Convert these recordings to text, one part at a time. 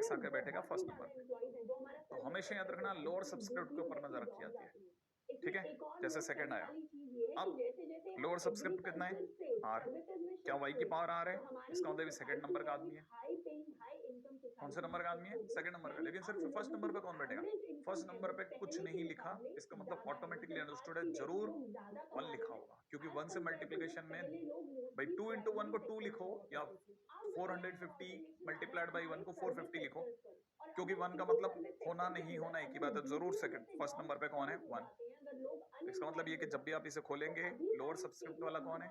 x आके बैठेगा first number पे। तो हमेशा याद रखना लोअर सब्सक्रिप्ट के ऊपर नजर रखी जाती है, ठीक है। जैसे सेकंड आया, अब लोअर सब्सक्रिप्ट कितना है, r, क्या y की पावर r है, इसका मतलब सेकंड नंबर का आदमी है। कौन से नंबर का आदमी है, सेकंड नंबर का। लेकिन सिर्फ फर्स्ट नंबर पे कौन बैठेगा, फर्स्ट नंबर पे कुछ नहीं लिखा, इसका मतलब ऑटोमेटिकली अंडरस्टूड है जरूर 1 लिखा होगा, क्योंकि 1 से मल्टीप्लिकेशन में भाई 2 इंटू 1 को 2 लिखो या 450 मल्टीप्लाइड बाई 1 को 450 लिखो, क्योंकि 1 का मतलब होना नहीं होना एक ही बात है, जरूर सेकंड फर्स्ट नंबर पे कौन है 1। इसका मतलब ये कि जब भी आप इसे खोलेंगे लोअर सब्सक्रिप्ट वाला कौन है,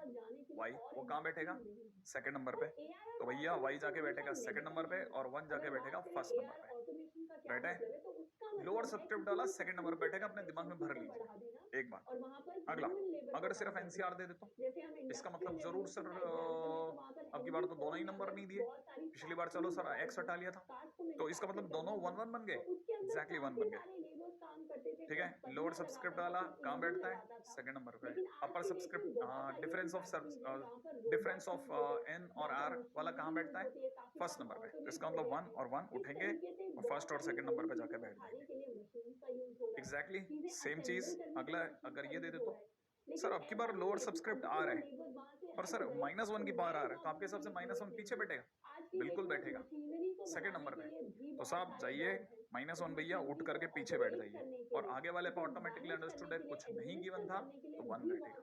y, वो कहां बैठेगा, सेकंड नंबर पे। तो भैया y जाके बैठेगा सेकंड नंबर पे और 1 जाके बैठेगा फर्स्ट नंबर पे। बैठे, लोअर सब्सक्रिप्ट वाला सेकंड नंबर पे बैठेगा, अपने दिमाग में भर लीजिए एक बार। अगला, अगर सिर्फ एनसीआर दे देता हूं, इसका मतलब जरूर सर अब की बार तो दोनों ही नंबर नहीं दिए, पिछली बार चलो सर एक्स हटा लिया था, तो इसका मतलब दोनों 1 1 बन गए, एग्जैक्टली 1 बन गए, ठीक है। लोअर सब्सक्रिप्ट वाला कहां बैठता है, सेकंड नंबर पे। अपर सब्सक्रिप्ट डिफरेंस ऑफ एन और आर वाला कहां बैठता है, फर्स्ट नंबर पे। तो इसका मतलब 1 और 1 उठेंगे और फर्स्ट और सेकंड नंबर पे जाकर बैठ जाएंगे, एग्जैक्टली सेम चीज। अगला अगर ये दे दे तो सर अब की बार लोअर सब्सक्रिप्ट आ रहा है और सर -1 की बार आ रहा है, तो आपके हिसाब से -1 पीछे बैठेगा, बिल्कुल बैठेगा सेकंड नंबर पे। तो साहब जाइए -1 भैया उठ करके पीछे बैठ जाइए, और आगे वाले पे ऑटोमेटिकली अंडरस्टूड है कुछ नहीं गिवन था तो 1 बैठेगा,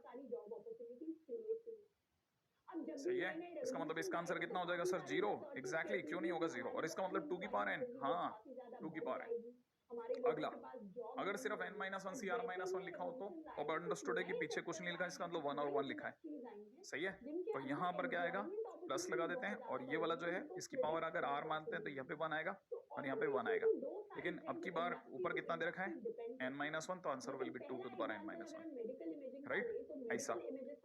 सही है। इसका मतलब इसका आंसर कितना हो जाएगा सर, 0, एग्जैक्टली। क्यों नहीं होगा 0, और इसका मतलब 2 की पावर n, हाँ 2 की पावर n। अगला, अगर सिर्फ n-1 cr-1 लिखा हो तो अब अंडरस्टूड है कि पीछे कुछ नहीं लिखा, इसका मतलब 1 और 1 लिखा है, सही है। तो यहाँ पर क्या आएगा, प्लस लगा देते हैं, और ये वाला जो है इसकी पावर अगर r मानते हैं तो यहाँ पे 1 आएगा और यहाँ पे 1 आएगा। लेकिन अब की बार ऊपर कितना दे रखा है, n-1, तो answer will be 2 to the power n-1, right, ऐसा।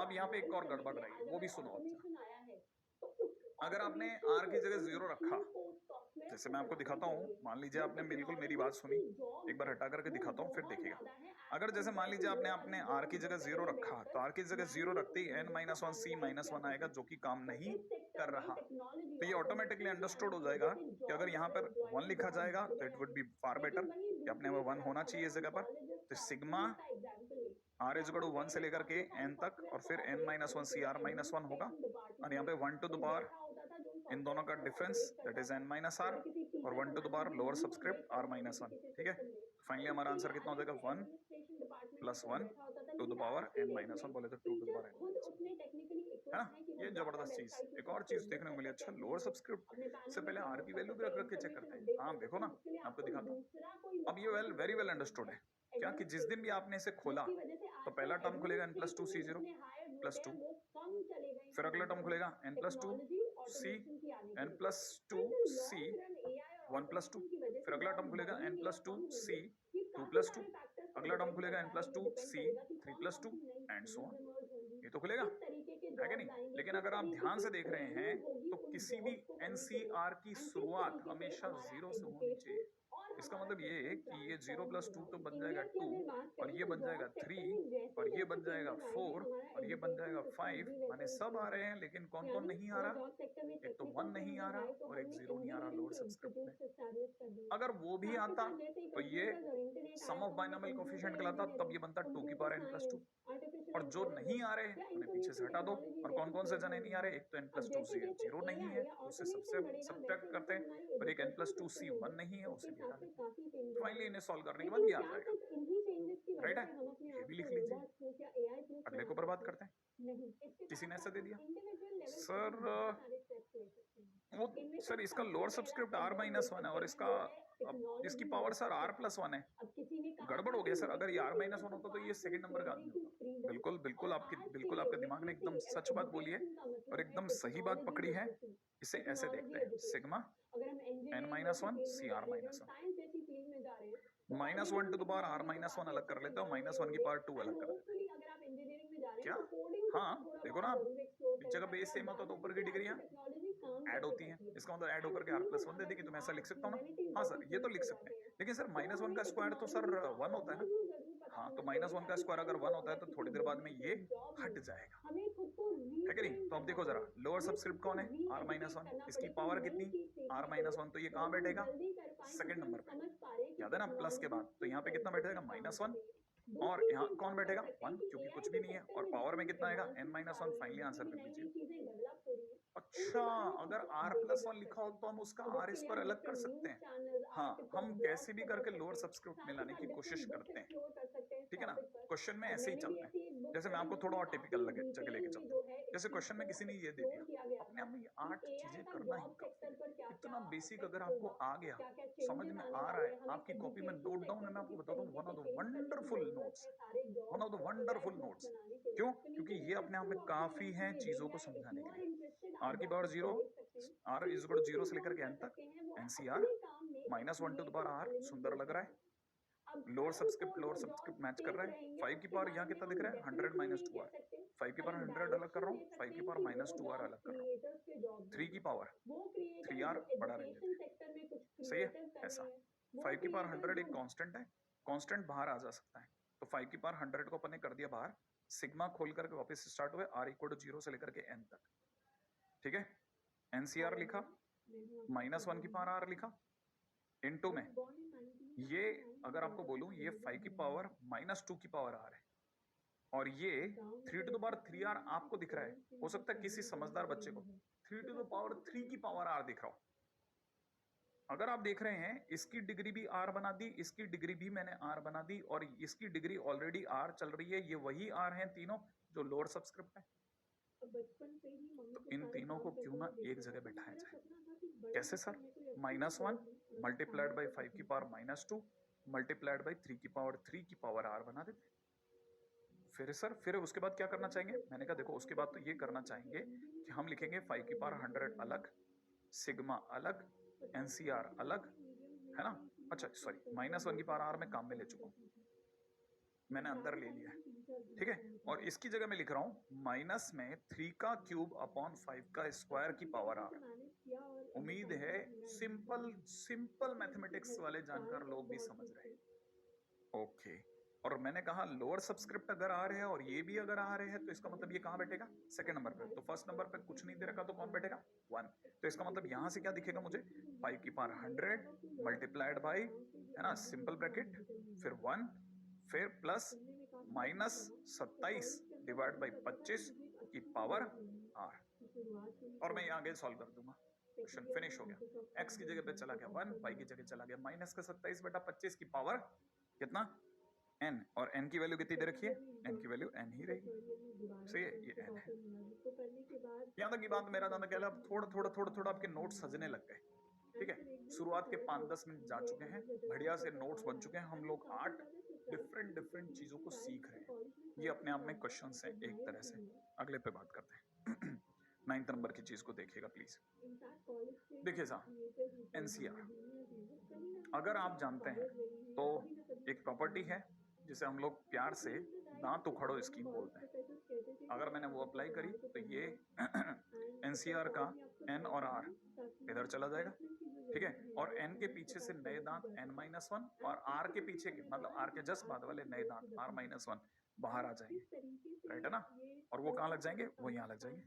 अब यहाँ पे एक और गड़बड़ रही, वो भी सुनो आप। अगर आपने r की जगह 0 रखा, जैसे मैं आपको दिखाता हूँ, मान लीजिए आपने बिल्कुल मेरी बात सुनी, एक बार हटा करके दिखाता हूँ फिर देखिएगा। अगर जैसे मान लीजिए आपने अपने r की जगह 0 रखा, तो r की जगह 0 रखते ही n-1 c-1 आएगा, जो कि काम नहीं कर रहा। तो ये ऑटोमेटिकली अंडरस्टूड हो जाएगा कि अगर यहाँ पर 1 लिखा जाएगा तो it would be far better, कि अपने में 1 होना चाहिए इस जगह पर। तो sigma r is equal to 1 से लेकर के n तक, और फिर n-1 cr-1 होगा, और यहाँ पे 1 टू द पावर इन दोनों का डिफरेंस दैट इज n-r, और 1 to the power lower subscript r-1, ठीक है। फाइनली हमारा आंसर कितना हो जाएगा, 1 + 1 टू द पावर n-1, बोले तो 2 टू द पावर n-1, है ना। ये जबरदस्त चीज। एक और चीज देखने को मिली, अच्छा लोअर सब्सक्रिप्ट से पहले r की वैल्यू भी रख के चेक करते हैं, हाँ देखो ना, आपको दिखाता हूँ। अब ये वेरी वेल अंडरस्टूड है क्या, कि जिस दिन भी आपने इसे खोला तो पहला टर्म खुलेगा n+2c0 + 2, फिर अगला टर्म खुलेगा n+2c, n+2c 1+2, फिर अगला टर्म खुलेगा n+2c 2+2, अगला टर्म खुलेगा n+2c 3+2 एंड सो ऑन। ये तो खुलेगा, है कि नहीं। लेकिन अगर आप ध्यान से देख रहे हैं तो किसी भी एनसीआर की शुरुआत हमेशा 0 से होनी चाहिए। इसका मतलब ये है कि ये 0 + 2 तो बन जाएगा 2, और ये बन जाएगा 3, और ये बन जाएगा 4, और ये बन जाएगा 5, माने सब आ रहे हैं, लेकिन कौन कौन नहीं आ रहा, एक तो 1 नहीं आ रहा और एक 0 नहीं आ रहा लोअर सब्सक्रिप्ट में। अगर वो भी आता तो ये सम ऑफ बाइनोमियल कोएफिशिएंट कहलाता, तब ये बनता 2 की पावर n+2, और जो नहीं आ रहे उन्हें पीछे से हटा दो। और कौन कौन से जने नहीं आ रहे, एक तो n+2 0 नहीं है, उससे सबसे सब्ट्रैक्ट करते हैं, और एक n+2c 1 नहीं है, उसे भी हटा देते हैं। फाइनली इन्हें सॉल्व करने के बाद ये आ जाएगा, राइट है। ये भी लिख लीजिए। अगले को बर्बाद करते हैं, किसी ने ऐसा दे दिया सर, वो सर इसका लोअर सब्सक्रिप्ट r-1 है और इसका इसकी पावर सर r+1 है, गड़बड़ हो गया सर। अगर ये r-1 होता तो ये सेकंड नंबर का आदमी होता। बिल्कुल बिल्कुल आपके दिमाग ने एकदम सच बात बोली है और एकदम सही बात पकड़ी है। इसे ऐसे देखते हैं, sigma n-1 cr-1, -1 to the power r-1 अलग कर लेते हो, -1 की पावर 2 अलग कर देते हैं। क्या, हाँ देखो ना, नीचे का बेस सेम होता तो ऊपर की डिग्रियां ऐड होती हैं, इसका मतलब ऐड होकर के r+1 दे देगी। तो मैं ऐसा लिख सकता हूँ ना, हाँ सर ये तो लिख सकते हैं, लेकिन सर -1 का स्क्वायर तो सर 1 होता है ना। हाँ तो -1 का स्क्वायर अगर 1 होता है तो थोड़ी देर बाद में ये हट जाएगा, है कि नहीं। तो अब देखो जरा लोअर सब्सक्रिप्ट कौन है, r-1, इसकी पावर कितनी आर माइनस वन, तो ये कहाँ बैठेगा? सेकंड नंबर पे, याद है ना, प्लस के बाद, तो यहाँ पे कितना बैठेगा? माइनस वन, और यहाँ कौन बैठेगा? वन, क्योंकि कुछ भी नहीं है, और पावर में कितना आएगा? n minus one. Finally answer कर लीजिए। अच्छा, अगर r प्लस वन लिखा हो तो हम उसका r इस पर अलग कर सकते हैं। हाँ, हम कैसे भी करके लोअर सबस्क्रिप्ट में लाने की कोशिश करते हैं, ठीक है ना। क्वेश्चन में ऐसे ही चलते हैं। जैसे मैं आपको थोड़ा और टिपिकल लगे जगह लेके चलता हूँ। जैसे क्वेश्चन में किसी ने ये दे दिया, अपने आप में ये 8 चीजें करना ही काफी है। इतना बेसिक अगर आपको आ गया, समझ में आ रहा है, आपकी कॉपी में नोट डाउन है, मैं आपको बताता हूँ, one of the wonderful notes, one of the wonderful notes. क्यों? क्योंकि ये अपने आप में काफी है चीजों को समझाने के लिए। आर की power zero, R is equal to zero से लेकर के एन तक, NCR minus one to the power R, सुंदर लग रहा है। लोअर सबस्क्रिप्ट मैच कर रहा है। 5 की पावर यहाँ कितना दिख रहा है? 100 माइनस टू आर। 5 की पावर 100 अलग कर रहा हूँ, 5 की पावर माइनस टू आर अलग कर रहा हूँ। 3 की पावर 3 आर बड़ा रहने देते, सही है। ऐसा 5 की पावर 100 एक कांस्टेंट है, कांस्टेंट बाहर आ जा सकता है, तो 5 की पावर 100 को अपन ने कर दिया बाहर, सिग्मा खोल करके वापस स्टार्ट हुए, आर इक्वल टू जीरो से लेकर के एन तक, ठीक है। एनसीआर लिखा, माइनस वन की पावर आर लिखा, इनटू में ये अगर आपको बोलूं, ये 5 की पावर माइनस टू की पावर आर है, और ये 3 टू द पावर 3 आर आपको दिख रहा है। हो सकता है किसी समझदार बच्चे को 3 टू द पावर 3 की पावर आर दिख रहा हो। अगर आप देख रहे हैं, इसकी डिग्री भी आर बना दी, इसकी डिग्री भी मैंने आर बना दी, और इसकी डिग्री ऑलरेडी आर चल रही है, ये वही आर हैं तीनों जो लोअर सबस्क्रिप्ट है। तो इन तीनों को क्यों ना एक जगह बैठाया जाए? कैसे sir? Minus one multiplied by 5 की power minus two multiplied by 3 की पावर 3 की पावर आर बना देते। फिर सर, फिर उसके बाद क्या करना चाहेंगे? मैंने कहा देखो, उसके बाद तो ये करना चाहेंगे कि हम लिखेंगे 5 की पावर 100 अलग, सिग्मा अलग, एनसीआर अलग, है ना। अच्छा सॉरी, माइनस वन की पावर आर में काम में ले चुका हूं, मैंने अंदर ले लिया है, ठीक है। और इसकी जगह मैं लिख रहा हूं माइनस में 3 का क्यूब अपॉन 5 का स्क्वायर की पावर आर। उम्मीद है सिंपल सिंपल मैथमेटिक्स वाले जानकार लोग भी समझ रहे हैं। ओके, और मैंने कहा लोअर सबस्क्रिप्ट अगर आ रहे हैं और ये भी अगर आ रहे हैं, तो इसका मतलब ये कहां बैठेगा? सेकंड नंबर पे। तो फर्स्ट नंबर पे कुछ नहीं दे रखा, तो कौन बैठेगा? 1। तो इसका मतलब यहां से क्या दिखेगा मुझे? 5 की पावर 100 मल्टीप्लाइड बाई, है ना, सिंपल ब्रैकेट, फिर 1, फिर प्लस माइनस 27 डिवाइड बाई 25 की पावर आर, और मैं यहाँ आगे सॉल्व कर दूंगा। क्वेश्चन फिनिश हो गया। x की जगह पे चला गया 1, y की जगह चला गया माइनस का 27 बटा 25 की पावर कितना? n, और n की वैल्यू कितनी दे रखी है? n की वैल्यू n ही रहेगी, सही है, ये n है। यहाँ तक की बात मेरा दादा कहला, अब थोड़ा थोड़ा थोड़ा थोड़ा आपके नोट्स सजने लग गए, ठीक है। शुरुआत के 5-10 मिनट जा चुके हैं, बढ़िया से नोट्स बन चुके हैं, हम लोग 8 डिफरेंट चीजों को सीख रहे हैं। ये अपने आप में क्वेश्चंस हैं एक तरह से। अगले पे बात करते हैं। 9th नंबर की चीज को देखिएगा प्लीज। देखिए साहब, एनसीआर अगर आप जानते हैं तो एक प्रॉपर्टी है जिसे हम लोग प्यार से दांत उखाड़ो स्कीम बोलते हैं। अगर मैंने वो अप्लाई करी तो ये एनसीआर का एन और आर इधर चला जाएगा, ठीक है, और एन के पीछे से नए दांत n-1 और आर के पीछे के, मतलब आर के जस्ट बाद वाले नए दांत r-1 बाहर आ जाएंगे, राइट है ना। और वो कहाँ लग जाएंगे? वो यहाँ लग जाएंगे।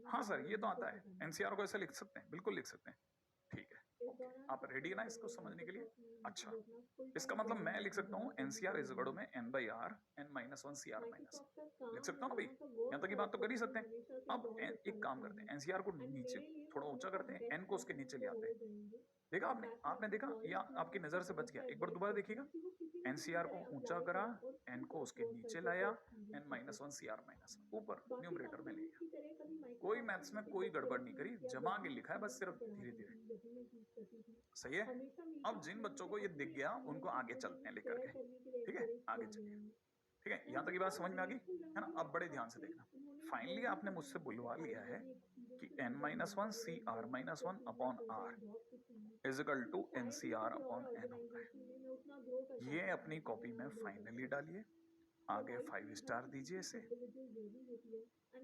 हाँ सर, ये तो आता है, एनसीआर को ऐसे लिख सकते हैं, बिल्कुल लिख सकते हैं, ठीक है। आप रेडी है ना इसको समझने के लिए? अच्छा, इसका मतलब मैं लिख सकता हूँ एनसीआर इज इक्वल टू में n/r n-1 cr-1 लिख सकता हूँ ना भाई, यहाँ तक की बात तो कर ही सकते हैं। अब एक काम करते हैं, एनसीआर को नीचे थोड़ा ऊंचा करते हैं, एन को उसके नीचे ले आते हैं। देखा आपने? आपने देखा या आपकी नजर से बच गया? एक बार दोबारा देखिएगा, एनसीआर को ऊंचा करा, एन को उसके नीचे लाया, n-1 cr-1 ऊपर न्यूमरेटर में ले गया। कोई मैथ्स में कोई गड़बड़ नहीं करी, जमा के लिखा है बस, सिर्फ धीरे धीरे, सही है। अब जिन बच्चों को ये दिख गया उनको आगे चलते हैं लेकर के, ठीक है, आगे चलिए, ठीक है। यहाँ तक की बात समझ में आ गई है ना। अब बड़े ध्यान से देखना, फाइनली आपने मुझसे बुलवा लिया है कि n-1 cr-1 upon r is equal to NCR upon N होता है। ये अपनी कॉपी में फाइनली डालिए, आगे 5 स्टार दीजिए इसे,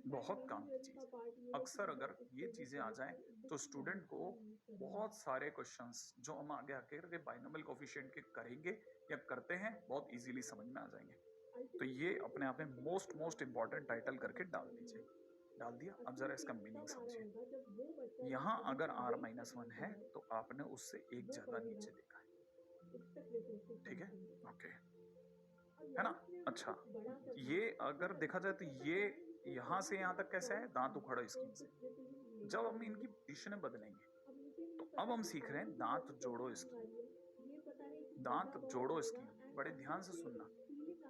बहुत काम की चीज। अक्सर अगर ये चीजें आ जाएं तो स्टूडेंट को बहुत सारे क्वेश्चंस जो हम आगे आकर के बाइनोमियल कोफिशिएंट के करेंगे या करते हैं, बहुत इजीली समझ में आ जाएंगे। तो ये अपने आप में मोस्ट इंपॉर्टेंट टाइटल करके डाल दीजिए। डाल दिया। अब जरा इसका मीनिंग समझिए। यहाँ अगर r माइनस वन है तो आपने उससे एक जगह नीचे देखा है, ठीक है, ओके, है ना। अच्छा, ये अगर देखा जाए तो ये यहाँ से यहाँ तक कैसे है, दांत उखड़ो स्कीम से। जब हम इनकी पोजीशन बदलेंगे तो अब हम सीख रहे हैं दांत जोड़ो स्कीम। दांत जोड़ो स्कीम, बड़े ध्यान से सुनना।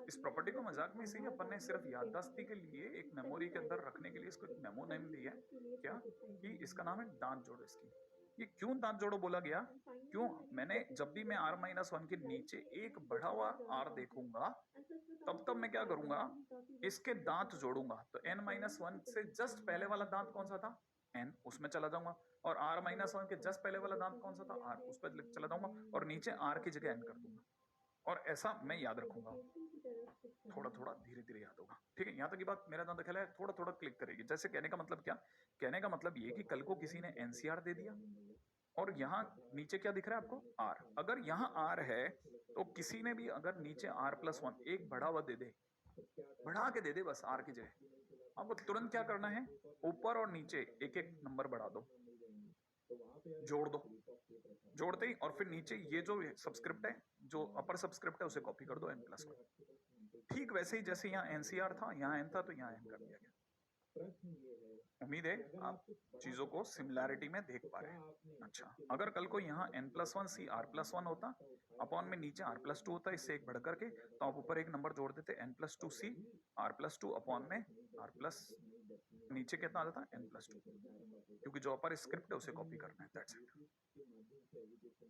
इस प्रॉपर्टी को मजाक में इसे अपन ने सिर्फ याददाश्ती के लिए, एक मेमोरी के अंदर रखने के लिए इसको एक मेमो नेम दिया है, क्या कि इसका नाम है दांत जोड़ो स्कीम। ये क्यों दांत जोड़ो बोला गया, क्यों, मैंने जब भी मैं r माइनस वन के नीचे एक बढ़ा हुआ r देखूंगा तब तब मैं क्या करूंगा, इसके दांत जोड़ूंगा। तो n माइनस वन से जस्ट पहले वाला दांत कौन सा था, n, उसमें चला जाऊंगा, और r माइनस वन के जस्ट पहले वाला दांत कौन सा था, r, उस पर चला जाऊंगा, और नीचे r की जगह n कर दूंगा। और ऐसा मैं याद रखूंगा, थोड़ा थोड़ा धीरे धीरे याद होगा, ठीक है। यहाँ तक की बात मेरा दांत ख्याल है थोड़ा थोड़ा क्लिक करेगी। जैसे कहने का मतलब क्या, कहने का मतलब ये कि कल को किसी ने एनसीआर दे दिया और यहाँ नीचे क्या दिख रहा है आपको, आर। अगर यहाँ आर है तो किसी ने भी अगर नीचे आर प्लस वन एक बढ़ा हुआ दे दे, बढ़ा के दे दे बस आर की जगह, आपको तुरंत क्या करना है, ऊपर और नीचे एक एक नंबर बढ़ा दो, जोड़ दो, जोड़ते ही, और फिर नीचे ये जो सब्सक्रिप्ट है, जो अपर सब्सक्रिप्ट है, उसे कॉपी कर दो n प्लस वन। ठीक वैसे ही जैसे यहाँ एनसीआर था, यहाँ n था, तो यहाँ n कर दिया गया। उम्मीद है आप चीजों को सिमिलैरिटी में देख पा रहे हैं। अच्छा, अगर कल को यहाँ n plus one C R plus one होता, अपॉन में नीचे r प्लस टू होता, इससे एक बढ़ करके, तो आप ऊपर एक नंबर जोड़ देते n plus two C R plus two, upon में r प्लस, नीचे कितना आ जाता n प्लस टू, क्योंकि जो अपर स्क्रिप्ट है उसे कॉपी करना है, दैट्स इट,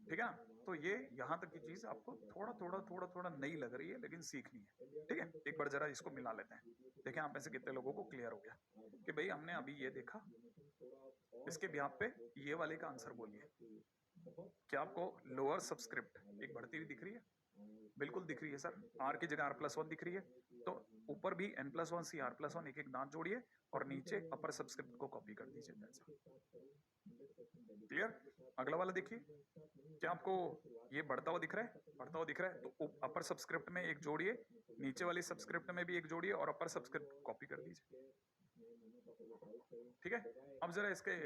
ठीक है ना। तो ये यहाँ तक की चीज आपको थोड़ा थोड़ा नई लग रही है, लेकिन सीखनी है, ठीक है। एक बार जरा इसको मिला लेते हैं, देखें आप में से कितने लोगों को क्लियर हो गया कि भाई हमने अभी ये देखा, इसके ब्याह पे ये वाले का आंसर बोलिए। क्या आपको लोअर सब्सक्रिप्ट एक बढ़ती हुई दिख रही है, बिल्कुल दिख रही है सर, आर की जगह आर प्लस वन दिख रही है, तो ऊपर भी n plus one C R plus one एक एक दांत जोड़िए और नीचे अपर सब्सक्रिप्ट को कॉपी कर दीजिए, क्लियर। अगला वाला देखिए, क्या आपको ये बढ़ता हुआ दिख रहा है, बढ़ता हुआ दिख रहा है, तो अपर सब्सक्रिप्ट में एक जोड़िए, नीचे वाली सब्सक्रिप्ट में भी एक जोड़िए और अपर सब्सक्रिप्ट कॉपी कर दीजिए, ठीक है। अब जरा इसके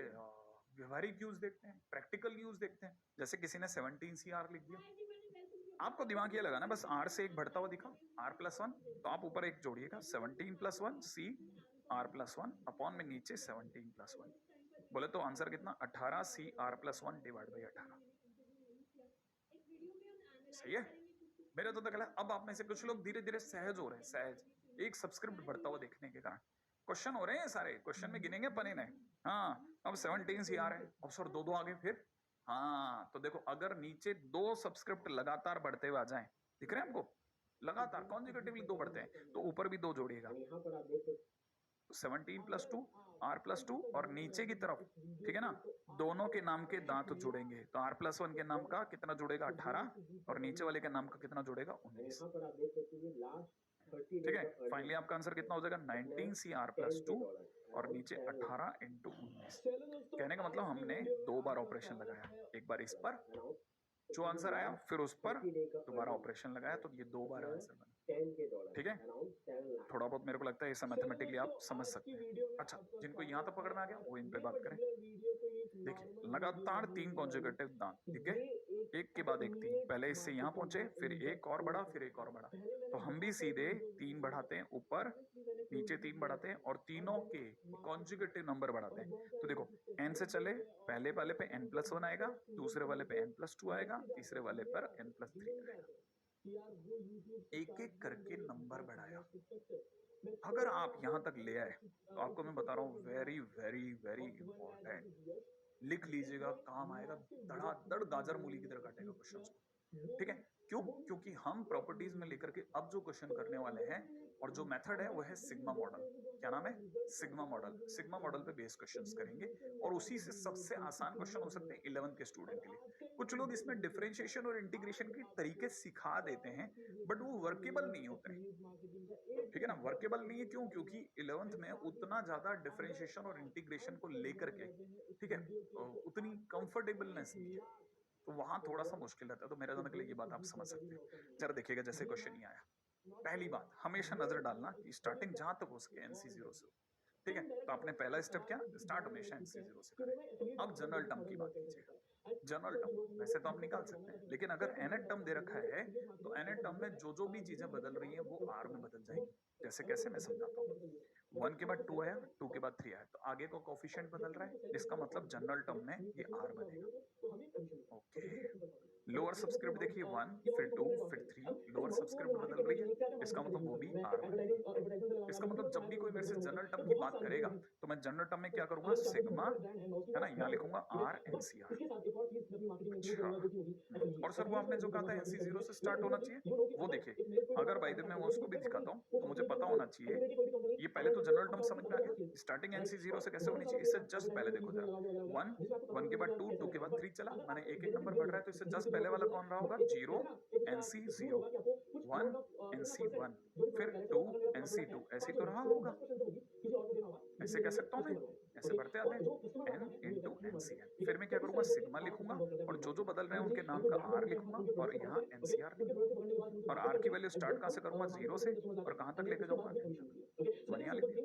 व्यवहारिक यूज देखते हैं, प्रैक्टिकल यूज देखते हैं। जैसे किसी ने 17 सी आर लिख दिया, आपको दिमाग ये लगाना बस आर से एक बढ़ता हुआ दिखा, आर प्लस वन, तो आप ऊपर एक जोड़िएगा 17 plus one C R plus one, upon में नीचे 17 प्लस वन, बोले तो आंसर कितना, 18 C R plus one divide by 18, सही है। मेरे तो लगा, अब आप में से कुछ लोग धीरे धीरे सहज हो रहे हैं, सहज, एक सब्सक्रिप्ट बढ़ता हुआ देखने के कारण। क्वेश्चन हो रहे हैं सारे, क्वेश्चन में गिनेंगे पने ने, हाँ, अब 17 सी आ रहे हैं, अब सर दो दो आगे, फिर हाँ, तो देखो अगर नीचे दो सब्सक्रिप्ट लगातार बढ़ते हुए आ जाएं, दिख रहे हैं आपको, लगातार कॉन्जिक्यूटिवली दो बढ़ते हैं, तो ऊपर भी दो जोड़िएगा, 17 plus two R plus two, और नीचे की तरफ, ठीक है ना, दोनों के नाम के दांत जुड़ेंगे, तो आर प्लस वन के नाम का कितना जुड़ेगा, 18, और नीचे वाले के नाम का कितना जुड़ेगा, 19, ठीक है। फाइनली आपका आंसर कितना हो जाएगा, 19 सी आर प्लस टू, और नीचे 18 इंटू 19। कहने का मतलब हमने दो बार ऑपरेशन लगाया, एक बार इस पर जो आंसर आया, फिर उस पर दोबारा ऑपरेशन लगाया, तो ये दो बार आंसर बना, ठीक है। थोड़ा बहुत मेरे को लगता है ऐसा मैथमेटिकली आप समझ सकते हैं। अच्छा, जिनको यहाँ तक पकड़ में आ गया वो इन पे बात करें। देखिए लगातार तीन कॉन्जुगेटिव दांत, ठीक है, एक के बाद एक तीन, पहले इससे यहाँ पहुंचे, फिर एक और बढ़ा, फिर एक और बढ़ा, तो हम भी सीधे तीन बढ़ाते हैं ऊपर, नीचे तीन बढ़ाते हैं, और तीनों के कॉन्जुगेटिव नंबर बढ़ाते हैं। तो देखो n से चले, पहले वाले पे n प्लस वन आएगा, दूसरे वाले पे n प्लस टू आएगा, तीसरे वाले पर n प्लस थ्री आएगा, एक एक करके नंबर बढ़ाया। अगर आप यहां तक ले आए तो आपको मैं बता रहा हूं, वेरी वेरी वेरी इंपॉर्टेंट, लिख लीजिएगा, काम आएगा, धड़ाधड़ गाजर मूली की तरह काटेगा क्वेश्चंस को, ठीक है। क्यों, क्योंकि हम प्रॉपर्टीज में लेकर के अब जो क्वेश्चन करने वाले हैं, और जो मेथड है वो है सिग्मा मॉडल। क्या नाम है, सिग्मा मॉडल। सिग्मा मॉडल पे बेस्ड क्वेश्चंस करेंगे, और उसी से सबसे आसान क्वेश्चन हो सकते हैं 11th के स्टूडेंट के लिए। कुछ लोग इसमें डिफरेंशिएशन और इंटीग्रेशन के तरीके सिखा देते हैं, बट वो वर्केबल नहीं होते, ठीक है ना, वर्केबल नहीं है। क्यों, क्योंकि 11th में उतना ज्यादा डिफरेंशिएशन और इंटीग्रेशन को लेकर के, ठीक है, उतनी कंफर्टेबलनेस नहीं है, तो वहां थोड़ा सा मुश्किल रहता है। तो मेरे जानने के लिए ये बात आप समझ सकते हैं। जरा देखिएगा, जैसे क्वेश्चन ही आया, पहली बात हमेशा नजर डालना कि स्टार्टिंग जहां तक हो सके NC0 से, ठीक है, तो आपने पहला स्टेप क्या स्टार्ट हमेशा NC0 से करें। अब जनरल टर्म की बात कीजिएगा। जनरल टर्म वैसे तो आप निकाल सकते हैं, लेकिन अगर nth टर्म दे रखा है तो nth टर्म में जो जो भी चीजें बदल रही हैं वो r में बदल जाएगी। जैसे कैसे मैं समझाता हूँ। 1 के बाद 2 आया, 2 के बाद 3 आया, तो आगे का कोफिशिएंट बदल रहा है, इसका मतलब जनरल टर्म में ये r बनेगा। ओके, लोअर सबस्क्रिप्ट देखिए 1 फिर 2 फिर 3, लोअर सबस्क्रिप्ट बदल रही है, इसका मतलब वो भी r बनेगी। इसका मतलब जब भी कोई मेरे से जनरल टर्म की बात करेगा तो मैं जनरल टर्म में क्या करूंगा, सिग्मा है ना, यहाँ लिखूंगा r NCR। अच्छा, और सर वो आपने जो कहा था NC0 से स्टार्ट होना चाहिए, वो देखिए अगर बाय द वे मैं उसको भी दिखाता हूँ तो मुझे पता होना चाहिए। ये पहले तो जनरल टर्म समझ में आ गया, स्टार्टिंग NC0 से कैसे होनी चाहिए। इससे जस्ट पहले देखो जरा 1 के बाद 2, 2 के बाद 3 चला, मैंने एक एक नंबर बढ़ रहा है, तो इससे जस्ट पहले वाला कौन रहा होगा, 0 NC0, 1 NC1, फिर 2 NC2, ऐसे तो रहा होगा। ऐसे कह सकता हूँ मैं, ऐसे बढ़ते आते हैं n इंटू NCN। फिर मैं क्या करूंगा, सिग्मा लिखूंगा और जो जो बदल रहे हैं उनके नाम का r लिखूंगा और यहाँ NCR लिखूंगा। और r की वैल्यू स्टार्ट कहाँ से करूंगा, 0 से, और कहाँ तक लेके जाऊंगा, n तक। 1 यहाँ लिख दिया।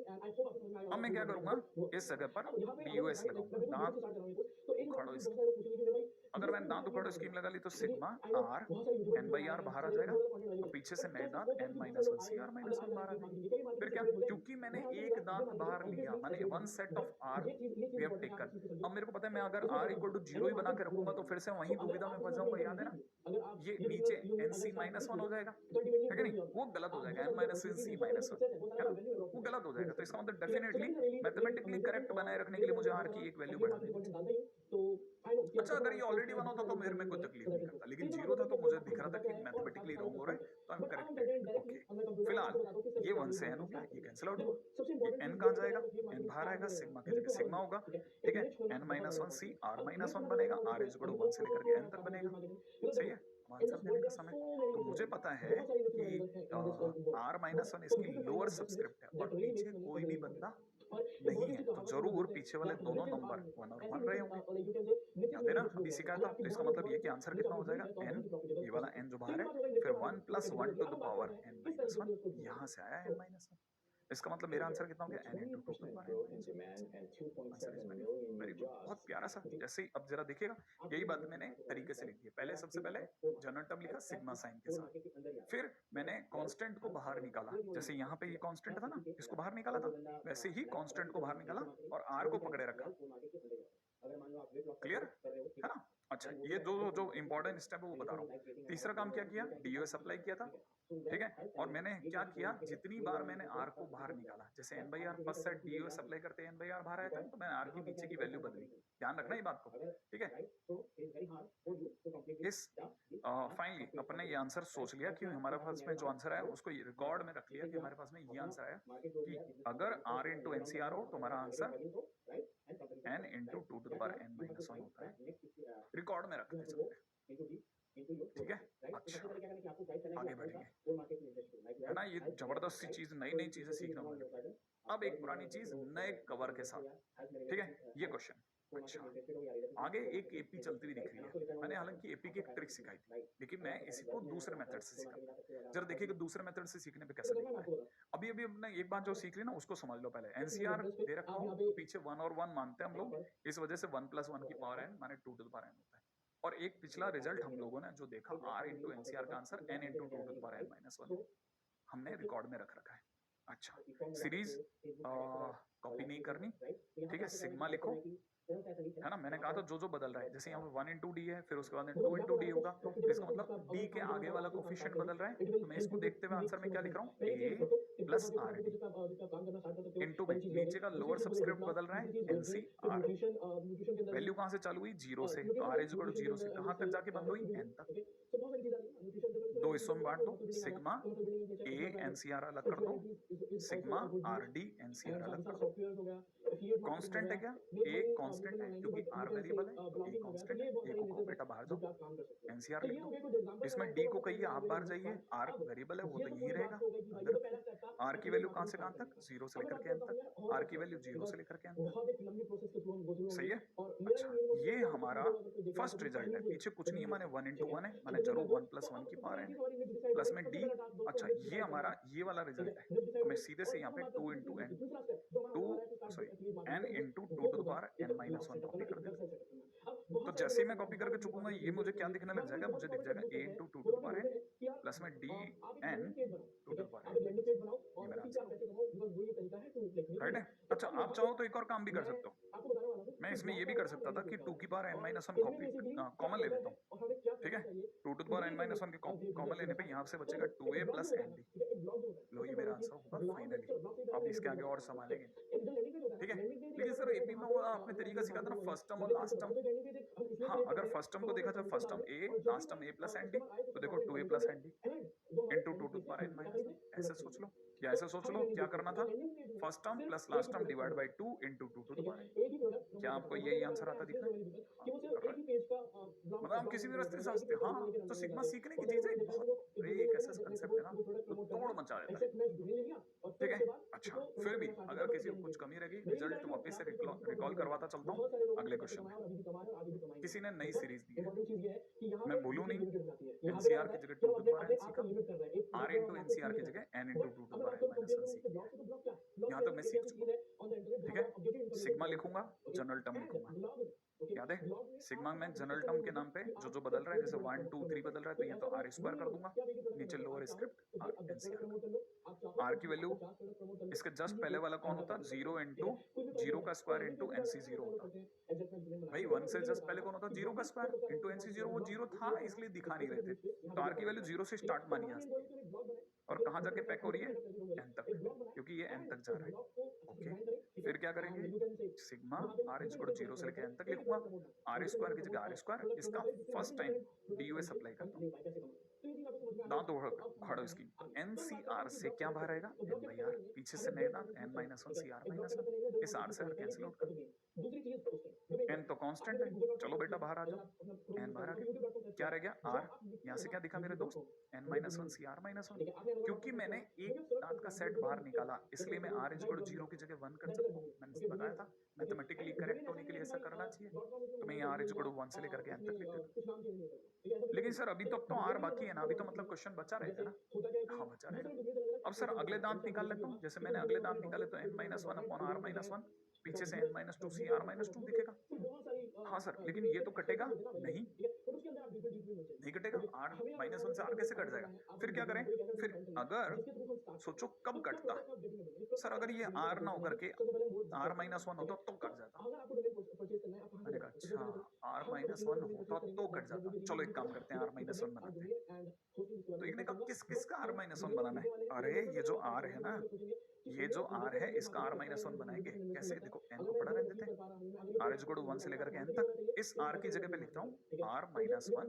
अब मैं क्या करूंगा, इस जगह पर DOS लगाऊंगा, दांत उखाड़ो इसकी। अगर मैंने दांत उखाड़ो स्कीम लगा ली तो सिग्मा r n/r बाहर आ जाएगा और पीछे से नए दांत n-1 CR-1 बाहर आ जाएंगे। फिर क्या, क्योंकि मैंने एक दांत बाहर लिया, माने one set of r we have taken. अब मेरे को पता है मैं अगर r इक्वल टू 0 ही बना के रखूंगा तो फिर से वही दुविधा में फंस जाऊंगा, याद है ना, ये नीचे NC-1 हो जाएगा, है कि नहीं, वो गलत हो जाएगा, n-NC-1 है ना, वो गलत हो जाएगा। तो इसका मतलब डेफिनेटली मैथमेटिकली करेक्ट बनाए रखने के लिए मुझे r की एक वैल्यू बढ़ानी है। अच्छा, अगर ये ऑलरेडी 1 होता तो मेरे में कोई तकलीफ नहीं करता, लेकिन 0 था तो मुझे दिख रहा था कि मैथमेटिकली रॉन्ग हो रहा है, तो आई एम करेक्टेड। ओके, फिलहाल ये 1 से n हो गया, ये कैंसिल आउट हुआ, ये n कहाँ जाएगा, n बाहर आएगा, सिग्मा की जगह सिग्मा होगा, ठीक है, n-1 C r-1 बनेगा, r इज इक्वल टू 1 से लेकर के n तक बनेगा। सही है, अब आंसर देने का समय। तो मुझे पता है कि r-1 इसकी लोअर सबस्क्रिप्ट है और पीछे कोई भी बंदा नहीं है, तो जरूर पीछे वाले दोनों नंबर 1 और 1 रहे होंगे, याद है ना, अभी सिखाया था। तो इसका मतलब ये कि आंसर कितना हो जाएगा, n, ये वाला n जो बाहर है, फिर 1 + 1 टू द पावर n-1, यहाँ से आया n-1। इसका मतलब मेरा आंसर कितना हो गया, n × 2 to the power n-1। Answer is very good, बहुत प्यारा सा। जैसे ही अब जरा देखिएगा, यही बात मैंने तरीके से लिखी है। पहले सबसे पहले जनरल टर्म लिखा सिग्मा साइन के साथ, फिर मैंने कांस्टेंट को बाहर निकाला, जैसे यहाँ पे ये कांस्टेंट था ना, इसको बाहर निकाला था, वैसे ही कांस्टेंट को बाहर निकाला और r को पकड़े रखा। क्लियर है ना। अच्छा, ये जो इंपॉर्टेंट स्टेप है वो बता रहा हूँ। तीसरा काम क्या किया, DOS अप्लाई किया था, ठीक है, और मैंने क्या किया, जितनी बार मैंने r को बाहर निकाला, जैसे n/r first set DOS apply करते n/r बाहर आया था, तो मैंने r की पीछे की वैल्यू बदली, ध्यान रखना ये बात को, ठीक है। इस फाइनली अपने ये आंसर सोच लिया कि हमारे पास में जो आंसर आया उसको रिकॉर्ड में रख लिया कि हमारे पास में ये आंसर आया कि अगर r × NCR हो तो हमारा answer n × 2 to the power n-1 होता है, रिकॉर्ड में रखते चलते, ठीक है। अच्छा, आगे बढ़ेंगे, है ना, ये जबरदस्त सी चीज, नई नई चीजें सीखना होगा। अब एक पुरानी चीज नए कवर के साथ, ठीक है, ये क्वेश्चन। अच्छा, आगे एक एपी चलती हुई दिख रही है, मैंने हालांकि एपी की एक ट्रिक सिखाई थी, लेकिन मैं इसी को दूसरे मेथड से सिखाऊंगा। जरा देखिए कि दूसरे मेथड से सीखने पे कैसा दिखता है। अभी अभी हमने एक बात जो सीख ली ना उसको समझ लो। पहले NCR दे रखा हो तो पीछे 1 और 1 मानते हैं हम लोग, इस वजह से 1 + 1 की पावर n माने 2 टू द पावर n होता है। और एक पिछला रिजल्ट हम लोगों ने जो देखा, r × NCR का answer n × 2 to the power n-1 हमने रिकॉर्ड में रख रखा है। अच्छा, सीरीज कॉपी नहीं करनी, ठीक है, सिग्मा लिखो, है ना, मैंने कहा था जो जो बदल रहा है, जैसे यहाँ पे 1 × d है, फिर उसके बाद 2 × d होगा, तो इसका मतलब d के आगे वाला कोफिशिएंट बदल रहा है, तो मैं इसको देखते हुए आंसर में क्या लिख रहा हूँ, a + rd इंटू में नीचे का लोअर सबस्क्रिप्ट बदल रहा है NCR, वैल्यू कहाँ से चालू हुई, 0 से, तो r = 0 से कहाँ तक जाके बंद हुई, n तक। दो हिस्सों में बांट दो, सिग्मा a NCR अलग कर दो, सिग्मा rd NCR अलग कर दो। कांस्टेंट है क्या, a कांस्टेंट है क्योंकि आर वेरिएबल है तो ए कांस्टेंट है। ए को कहो बेटा बाहर जाओ, एनसीआर लिख दो। इसमें डी को कहिए आप बाहर जाइए, आर वेरिएबल है वो तो यहीं रहेगा, अंदर रखिए। आर की वैल्यू कहां से कहां तक, 0 से लेकर के n तक। आर की वैल्यू 0 से लेकर के n तक, सही है। अच्छा, ये हमारा फर्स्ट रिजल्ट है, पीछे कुछ नहीं है, माने 1 into 1 है, माने जरूर 1 + 1 की पावर n प्लस में d। अच्छा, ये हमारा ये वाला रिजल्ट है, तो मैं सीधे से यहाँ पे 2 into n n into 2 to the power n minus 1 copy कर देता हूँ। तो जैसे ही मैं कॉपी करके चुकूंगा ये मुझे क्या दिखने लग जाएगा, मुझे दिख जाएगा a into 2 to the power n plus में d n 2 to the power n। ये मेरा आंसर राइट है। अच्छा, आप चाहो तो एक और काम भी कर सकते हो, मैं इसमें ये भी कर सकता था कि 2 की power n minus 1 copy common ले लेता हूँ, ठीक है। 2 to the power n minus 1 के कॉमन लेने पे यहाँ से बचेगा 2a plus nd। लो, ये मेरा आंसर होगा फाइनली। अब इसके आगे और संभालेंगे, ठीक है। लेकिन सर एपी में वो आपने तरीका सिखाया था ना, फर्स्ट टर्म और लास्ट टर्म। हाँ, अगर फर्स्ट टर्म को देखा जाए, first term a, last term a plus nd, तो देखो 2a plus nd into 2 to the power n minus 1। ऐसे सोच लो, या ऐसे सोच लो, क्या करना था, first term plus last term divide by 2 into 2 to the power n। क्या आपको यही आंसर आता दिख रहा है? मतलब हम किसी भी रास्ते से समझते हैं, हाँ, तो सिग्मा सीखने की चीज है, बहुत एक ऐसा कंसेप्ट है ना तो तोड़ मचा देता है, ठीक है। अच्छा, फिर भी अगर किसी को कुछ कमी रहेगी, रिजल्ट वापस से रिकॉल करवाता चलता हूँ अगले क्वेश्चन में। किसी ने नई सीरीज दी है, मैं बोलूँ नहीं, एनसीआर की जगह 2 to the power n सीखा, आर इंटू एनसीआर की जगह n into 2 to the power n minus 1 सीख लिया। यहाँ तक मैं सीख चुका, ठीक है। सिग्मा लिखूंगा, जनरल टर्म लिखूंगा, याद है सिग्मा में जनरल टर्म के नाम पे जो जो बदल रहा है, जैसे 1 2 3 बदल रहा है तो यहाँ तो आर स्क्वायर कर दूंगा, नीचे lower script R NCR. R की वैल्यू इसके जस्ट पहले वाला कौन होता, 0 into 0 का स्क्वायर इंटू एनसी 0 होता। भाई 1 से जस्ट पहले कौन होता, 0 का स्क्वायर इंटू एनसी 0। वो 0 था इसलिए दिखा नहीं रहे थे, तो आर की वैल्यू 0 से स्टार्ट मानी आज, और कहाँ जाके पैक हो रही है, n तक, क्योंकि ये n तक जा रहा है। ओके, फिर क्या करेंगे, सिग्मा आर इज 0 से लेकर n तक लिखूंगा, आर स्क्वायर की जगह आर स्क्वायर, इसका फर्स्ट टाइम डीयूएस अप्लाई करता हूँ, दांत उखाड़ो इसकी। एनसीआर से क्या बाहर आएगा, n बाई आर, पीछे से नए दांत n minus 1 CR minus 1, इस r से r कैंसिल आउट कर, n तो कांस्टेंट है, चलो बेटा बाहर आ जाओ, n बाहर आ गया, क्या रह गया r, यहाँ से क्या दिखा मेरे दोस्त, n minus 1 CR minus 1। क्योंकि मैंने एक दांत का सेट बाहर निकाला इसलिए मैं r इज 0 की जगह 1 कर सकता हूँ, मैंने बताया था मैथमेटिकली करेक्ट होने के लिए ऐसा करना चाहिए, तो मैं r इज 1 से लेकर के n तक लिख देता हूँ। लेकिन सर अभी तक तो r बाकी है ना, अभी तो मतलब क्वेश्चन बचा रहेगा ना, हाँ बचा रहेगा। अब सर अगले दांत निकाल लेता हूँ, जैसे मैंने अगले दांत निकाले तो n minus 1 upon r minus 1, पीछे से n minus 2 CR minus 2 दिखेगा। हाँ सर, लेकिन ये तो कटेगा नहीं, नहीं कटेगा, r minus 1 से r कैसे कट जाएगा, फिर क्या करें, फिर अगर सोचो कब कटता, सर अगर ये r ना होकर के r minus 1 होता तो कट जाता, मैंने कहा अच्छा r minus 1 होता तो कट जाता, चलो एक काम करते हैं r minus 1 बनाते हैं। तो इन्हें कहा किस किस का r minus 1 बनाना है, अरे ये जो r है ना, ये जो r है इसका r minus 1 बनाएंगे, कैसे, देखो n को पढ़ा रहने देते हैं, r इज 1 से लेकर के n तक, इस r की जगह पे लिखता हूँ r minus 1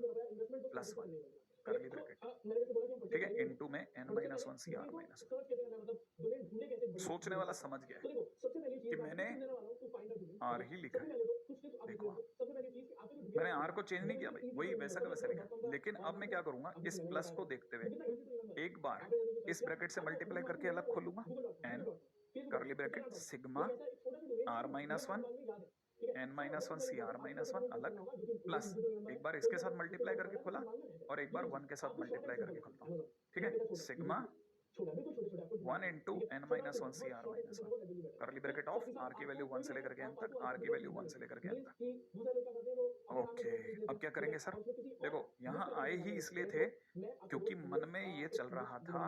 plus 1 करली ब्रैकेट, ठीक है, इनटू में n minus 1 CR minus 1। सोचने वाला समझ गया है कि मैंने r ही लिखा है, देखो मैंने r को चेंज नहीं किया भाई, वही वैसा का वैसा लिखा, लेकिन अब मैं क्या करूंगा, इस प्लस को देखते हुए एक बार इस ब्रैकेट से मल्टीप्लाई करके अलग खोलूंगा, n करली bracket sigma r minus 1 n minus 1 CR minus 1 अलग, प्लस एक बार इसके साथ मल्टीप्लाई करके खोला और एक बार 1 के साथ मल्टीप्लाई करके खोलता हूँ, ठीक है, sigma 1 into n minus 1 CR minus 1 करली ब्रैकेट ऑफ r की वैल्यू 1 से लेकर के n तक, r की वैल्यू 1 से लेकर के n तक। ओके, अब क्या करेंगे सर, देखो यहाँ आए ही इसलिए थे क्योंकि मन में ये चल रहा था,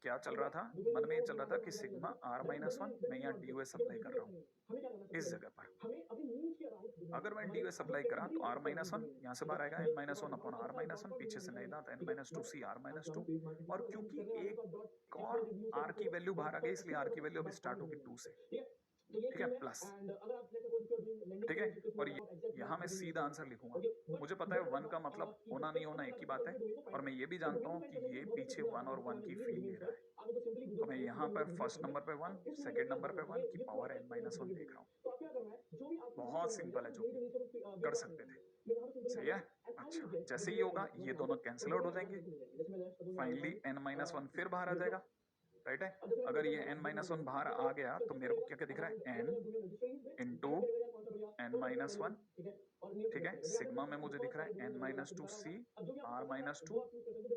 क्या चल रहा था, मन में ये चल रहा था कि सिग्मा r minus 1 मैं यहाँ ds अप्लाई कर रहा हूँ इस जगह पर, अगर मैं ds अप्लाई करा तो r minus 1 यहाँ से बाहर आएगा n minus 1 upon r minus 1, पीछे से नहीं दांत n minus 2 CR minus 2, और क्योंकि एक और r की वैल्यू बाहर आ गई इसलिए r की वैल्यू अभी स्टार्ट होगी 2 से, ठीक है, प्लस, ठीक है। और यहाँ मैं सीधा आंसर लिखूंगा, मुझे पता है 1 का मतलब होना नहीं होना एक ही बात है, और मैं ये भी जानता हूँ कि ये पीछे 1 और 1 की फील ले रहा है, तो मैं यहाँ पर फर्स्ट नंबर पे 1, सेकंड नंबर पे 1 की पावर n-1 देख रहा हूँ। बहुत सिंपल है, जो कर सकते थे, सही है। अच्छा, जैसे ही होगा ये दोनों कैंसिल आउट हो जाएंगे, फाइनली n-1 फिर बाहर आ जाएगा, राइट है। अगर ये n-1 बाहर आ गया तो मेरे को क्या क्या दिख रहा है, n इंटू n-1, ठीक है। सिग्मा में मुझे दिख रहा है n-2c r-2,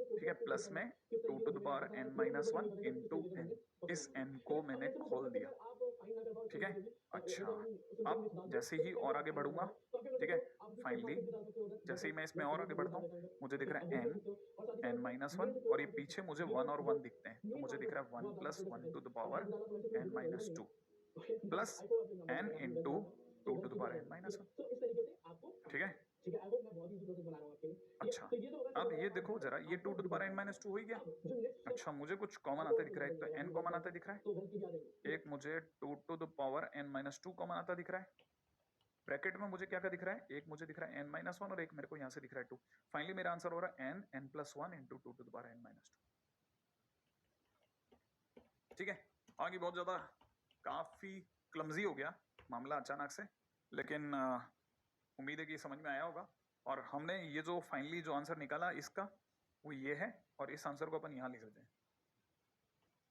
ठीक है, प्लस में 2 to the power n-1 into n, इस n को मैंने खोल दिया, ठीक है। अच्छा, अब जैसे ही और आगे बढ़ूंगा, ठीक है, फाइनली जैसे ही मैं इसमें और आगे बढ़ता हूँ मुझे दिख रहा है n-1, और ये पीछे मुझे 1 और 1 दिखते हैं, तो मुझे दिख रहा है 1 plus 1 to the power n-2 plus n into 2 to the power n-1, ठीक है। अच्छा, अब ये देखो जरा, ये 2 टू द पावर n-2 हो ही गया। अच्छा, मुझे कुछ कॉमन आता दिख रहा है, एक तो n कॉमन आता दिख रहा है, एक मुझे 2 to the power n-2 common आता दिख रहा है, ब्रैकेट में मुझे क्या क्या दिख रहा है, एक मुझे दिख रहा है n-1 और एक मेरे को यहाँ से दिख रहा है 2। फाइनली मेरा आंसर हो रहा है n+1 into 2 to the power n-2, ठीक है। आगे बहुत ज्यादा काफी क्लमजी हो गया मामला अचानक से, लेकिन उम्मीद है कि समझ में आया होगा। और हमने ये जो फाइनली जो आंसर निकाला इसका वो ये है, और इस आंसर को अपन यहाँ लिख देते हैं,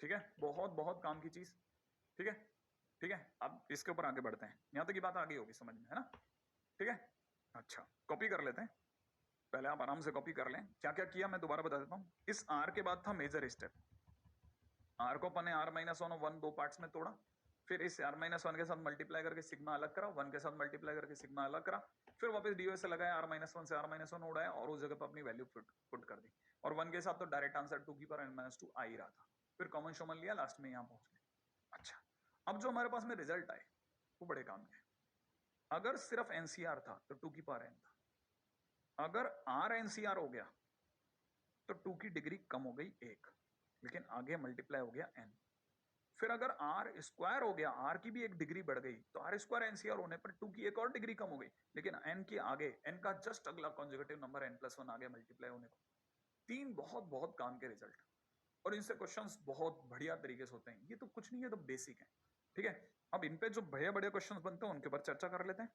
ठीक है। बहुत बहुत काम की चीज, ठीक है, ठीक है। अब इसके ऊपर आगे बढ़ते हैं, यहाँ तक की बात आगे होगी समझ में, है ना, ठीक है। अच्छा, कॉपी कर लेते हैं, पहले आप आराम से कॉपी कर लें। क्या क्या किया मैं दोबारा बता देता हूँ। इस आर के बाद था मेजर स्टेप, आर को अपन ने r-1 दो पार्ट्स में तोड़ा, फिर इस r-1 के साथ मल्टीप्लाई करके सिग्मा अलग करा, 1 के साथ मल्टीप्लाई करके सिग्मा अलग करा, फिर वापस डी से लगाया, r-1 से r-1 उड़ाया और उस जगह पर अपनी वैल्यू पुट कर दी, और 1 के साथ तो डायरेक्ट आंसर 2 की पावर n-2 आ ही रहा था, फिर कॉमन शॉमन लिया, लास्ट में यहाँ पहुंच गए। अच्छा, अब जो हमारे पास में रिजल्ट आए वो बड़े काम के। अगर सिर्फ एनसीआर था तो 2 की पावर n था, अगर r एनसीआर हो गया तो 2 की डिग्री कम हो गई 1, लेकिन आगे मल्टीप्लाई हो गया n। फिर अगर r स्क्वायर हो गया, r की भी एक डिग्री बढ़ गई, तो r स्क्वायर एनसीआर होने पर 2 की एक और डिग्री कम हो गई, लेकिन n के आगे n का जस्ट अगला कॉन्जुगेटिव नंबर n+1 आ गया मल्टीप्लाई होने को। 3 बहुत बहुत काम के रिजल्ट, और इनसे क्वेश्चंस बहुत बढ़िया तरीके से होते हैं। ये तो कुछ नहीं है, तो बेसिक है, ठीक है। अब इन पे जो बढ़िया बढ़िया क्वेश्चंस बनते हैं उनके ऊपर चर्चा कर लेते हैं,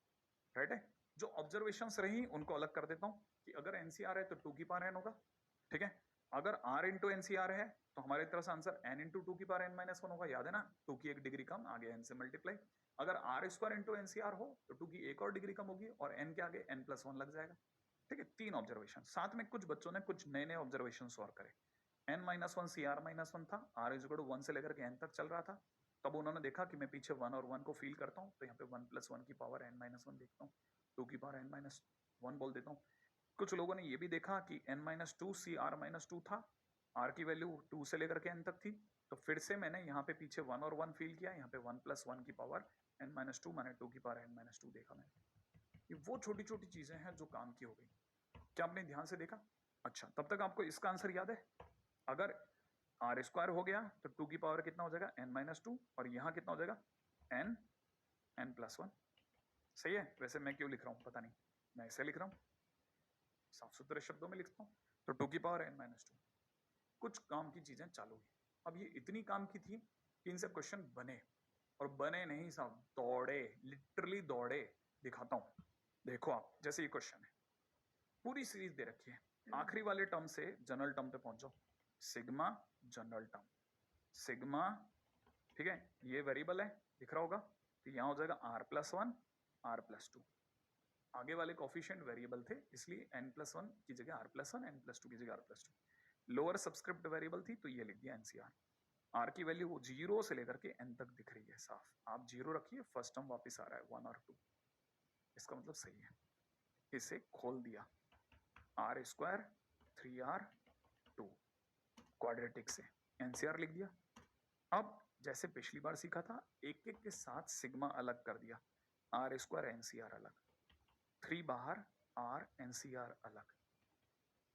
राइट है। जो ऑब्जर्वेशंस रही उनको अलग कर देता हूं कि अगर एनसीआर है तो 2 की पावर n होगा, ठीक है। अगर r इंटू एनसीआर है तो हमारी तरफ से आंसर n इंटू 2 की पावर n-1 होगा, याद है ना, 2 की एक डिग्री कम, आगे n से मल्टीप्लाई। अगर r स्क्वायर इंटू एनसीआर हो तो 2 की एक और डिग्री कम होगी और n के आगे n+1 लग जाएगा, ठीक है। 3 ऑब्जर्वेशन, साथ में कुछ बच्चों ने कुछ नए नए ऑब्जर्वेशन और करे। n-1 cr-1 था, r 1 से लेकर के n तक चल रहा था, तब उन्होंने देखा कि मैं पीछे 1 और 1 को फील करता हूँ, तो यहाँ पे 1+1 की पावर n-1 देखता हूँ, 2 की पावर n-1 बोल देता हूँ। कुछ लोगों ने ये भी देखा कि n-2 cr-2 था, r की वैल्यू 2 से लेकर के n तक थी, तो फिर से मैंने यहाँ पे पीछे 1 और 1 फील किया, यहाँ पे 1+1 की पावर n-2 मैंने 2 की पावर n-2 देखा मैंने। ये वो छोटी छोटी चीजें हैं जो काम की हो गई। क्या आपने ध्यान से देखा? अच्छा, तब तक आपको इसका आंसर याद है? अगर आर स्क्वायर हो गया तो 2 की पावर कितना हो जाएगा n-2, और यहाँ कितना हो जाएगा n+1, सही है। वैसे मैं क्यों लिख रहा हूँ पता नहीं, मैं ऐसे लिख रहा हूँ, साफ सुथरे शब्दों में लिखता हूँ, तो 2 की पावर n-2। कुछ काम की चीजें चालू हुई। अब ये इतनी काम की थी कि इनसे क्वेश्चन बने, और बने नहीं साहब, दौड़े, लिटरली दौड़े। दिखाता हूं, देखो आप, जैसे ये क्वेश्चन है, पूरी सीरीज दे रखी है, आखिरी वाले टर्म से जनरल टर्म पे पहुंचो, सिग्मा जनरल टर्म, सिग्मा, ठीक है, ये वेरिएबल है दिख रहा होगा, तो यहां हो जाएगा r+1 r+2, आगे वाले कोफिशिएंट वेरिएबल थे इसलिए n+1 की जगह r+1, n+2 की जगह r+2, लोअर सब्सक्रिप्ट वेरिएबल थी तो ये लिख दिया एनसीआर। आर की वैल्यू 0 से लेकर के n तक दिख रही है साफ, आप 0 रखिए, फर्स्ट टर्म वापस आ रहा है 1 और 2, इसका मतलब सही है। इसे खोल दिया, r स्क्वायर 3r2 क्वाड्रेटिक से एनसीआर लिख दिया। अब जैसे पिछली बार सीखा था, एक एक के साथ सिग्मा अलग कर दिया, r स्क्वायर एनसीआर अलग, 3 बाहर, r एनसीआर अलग,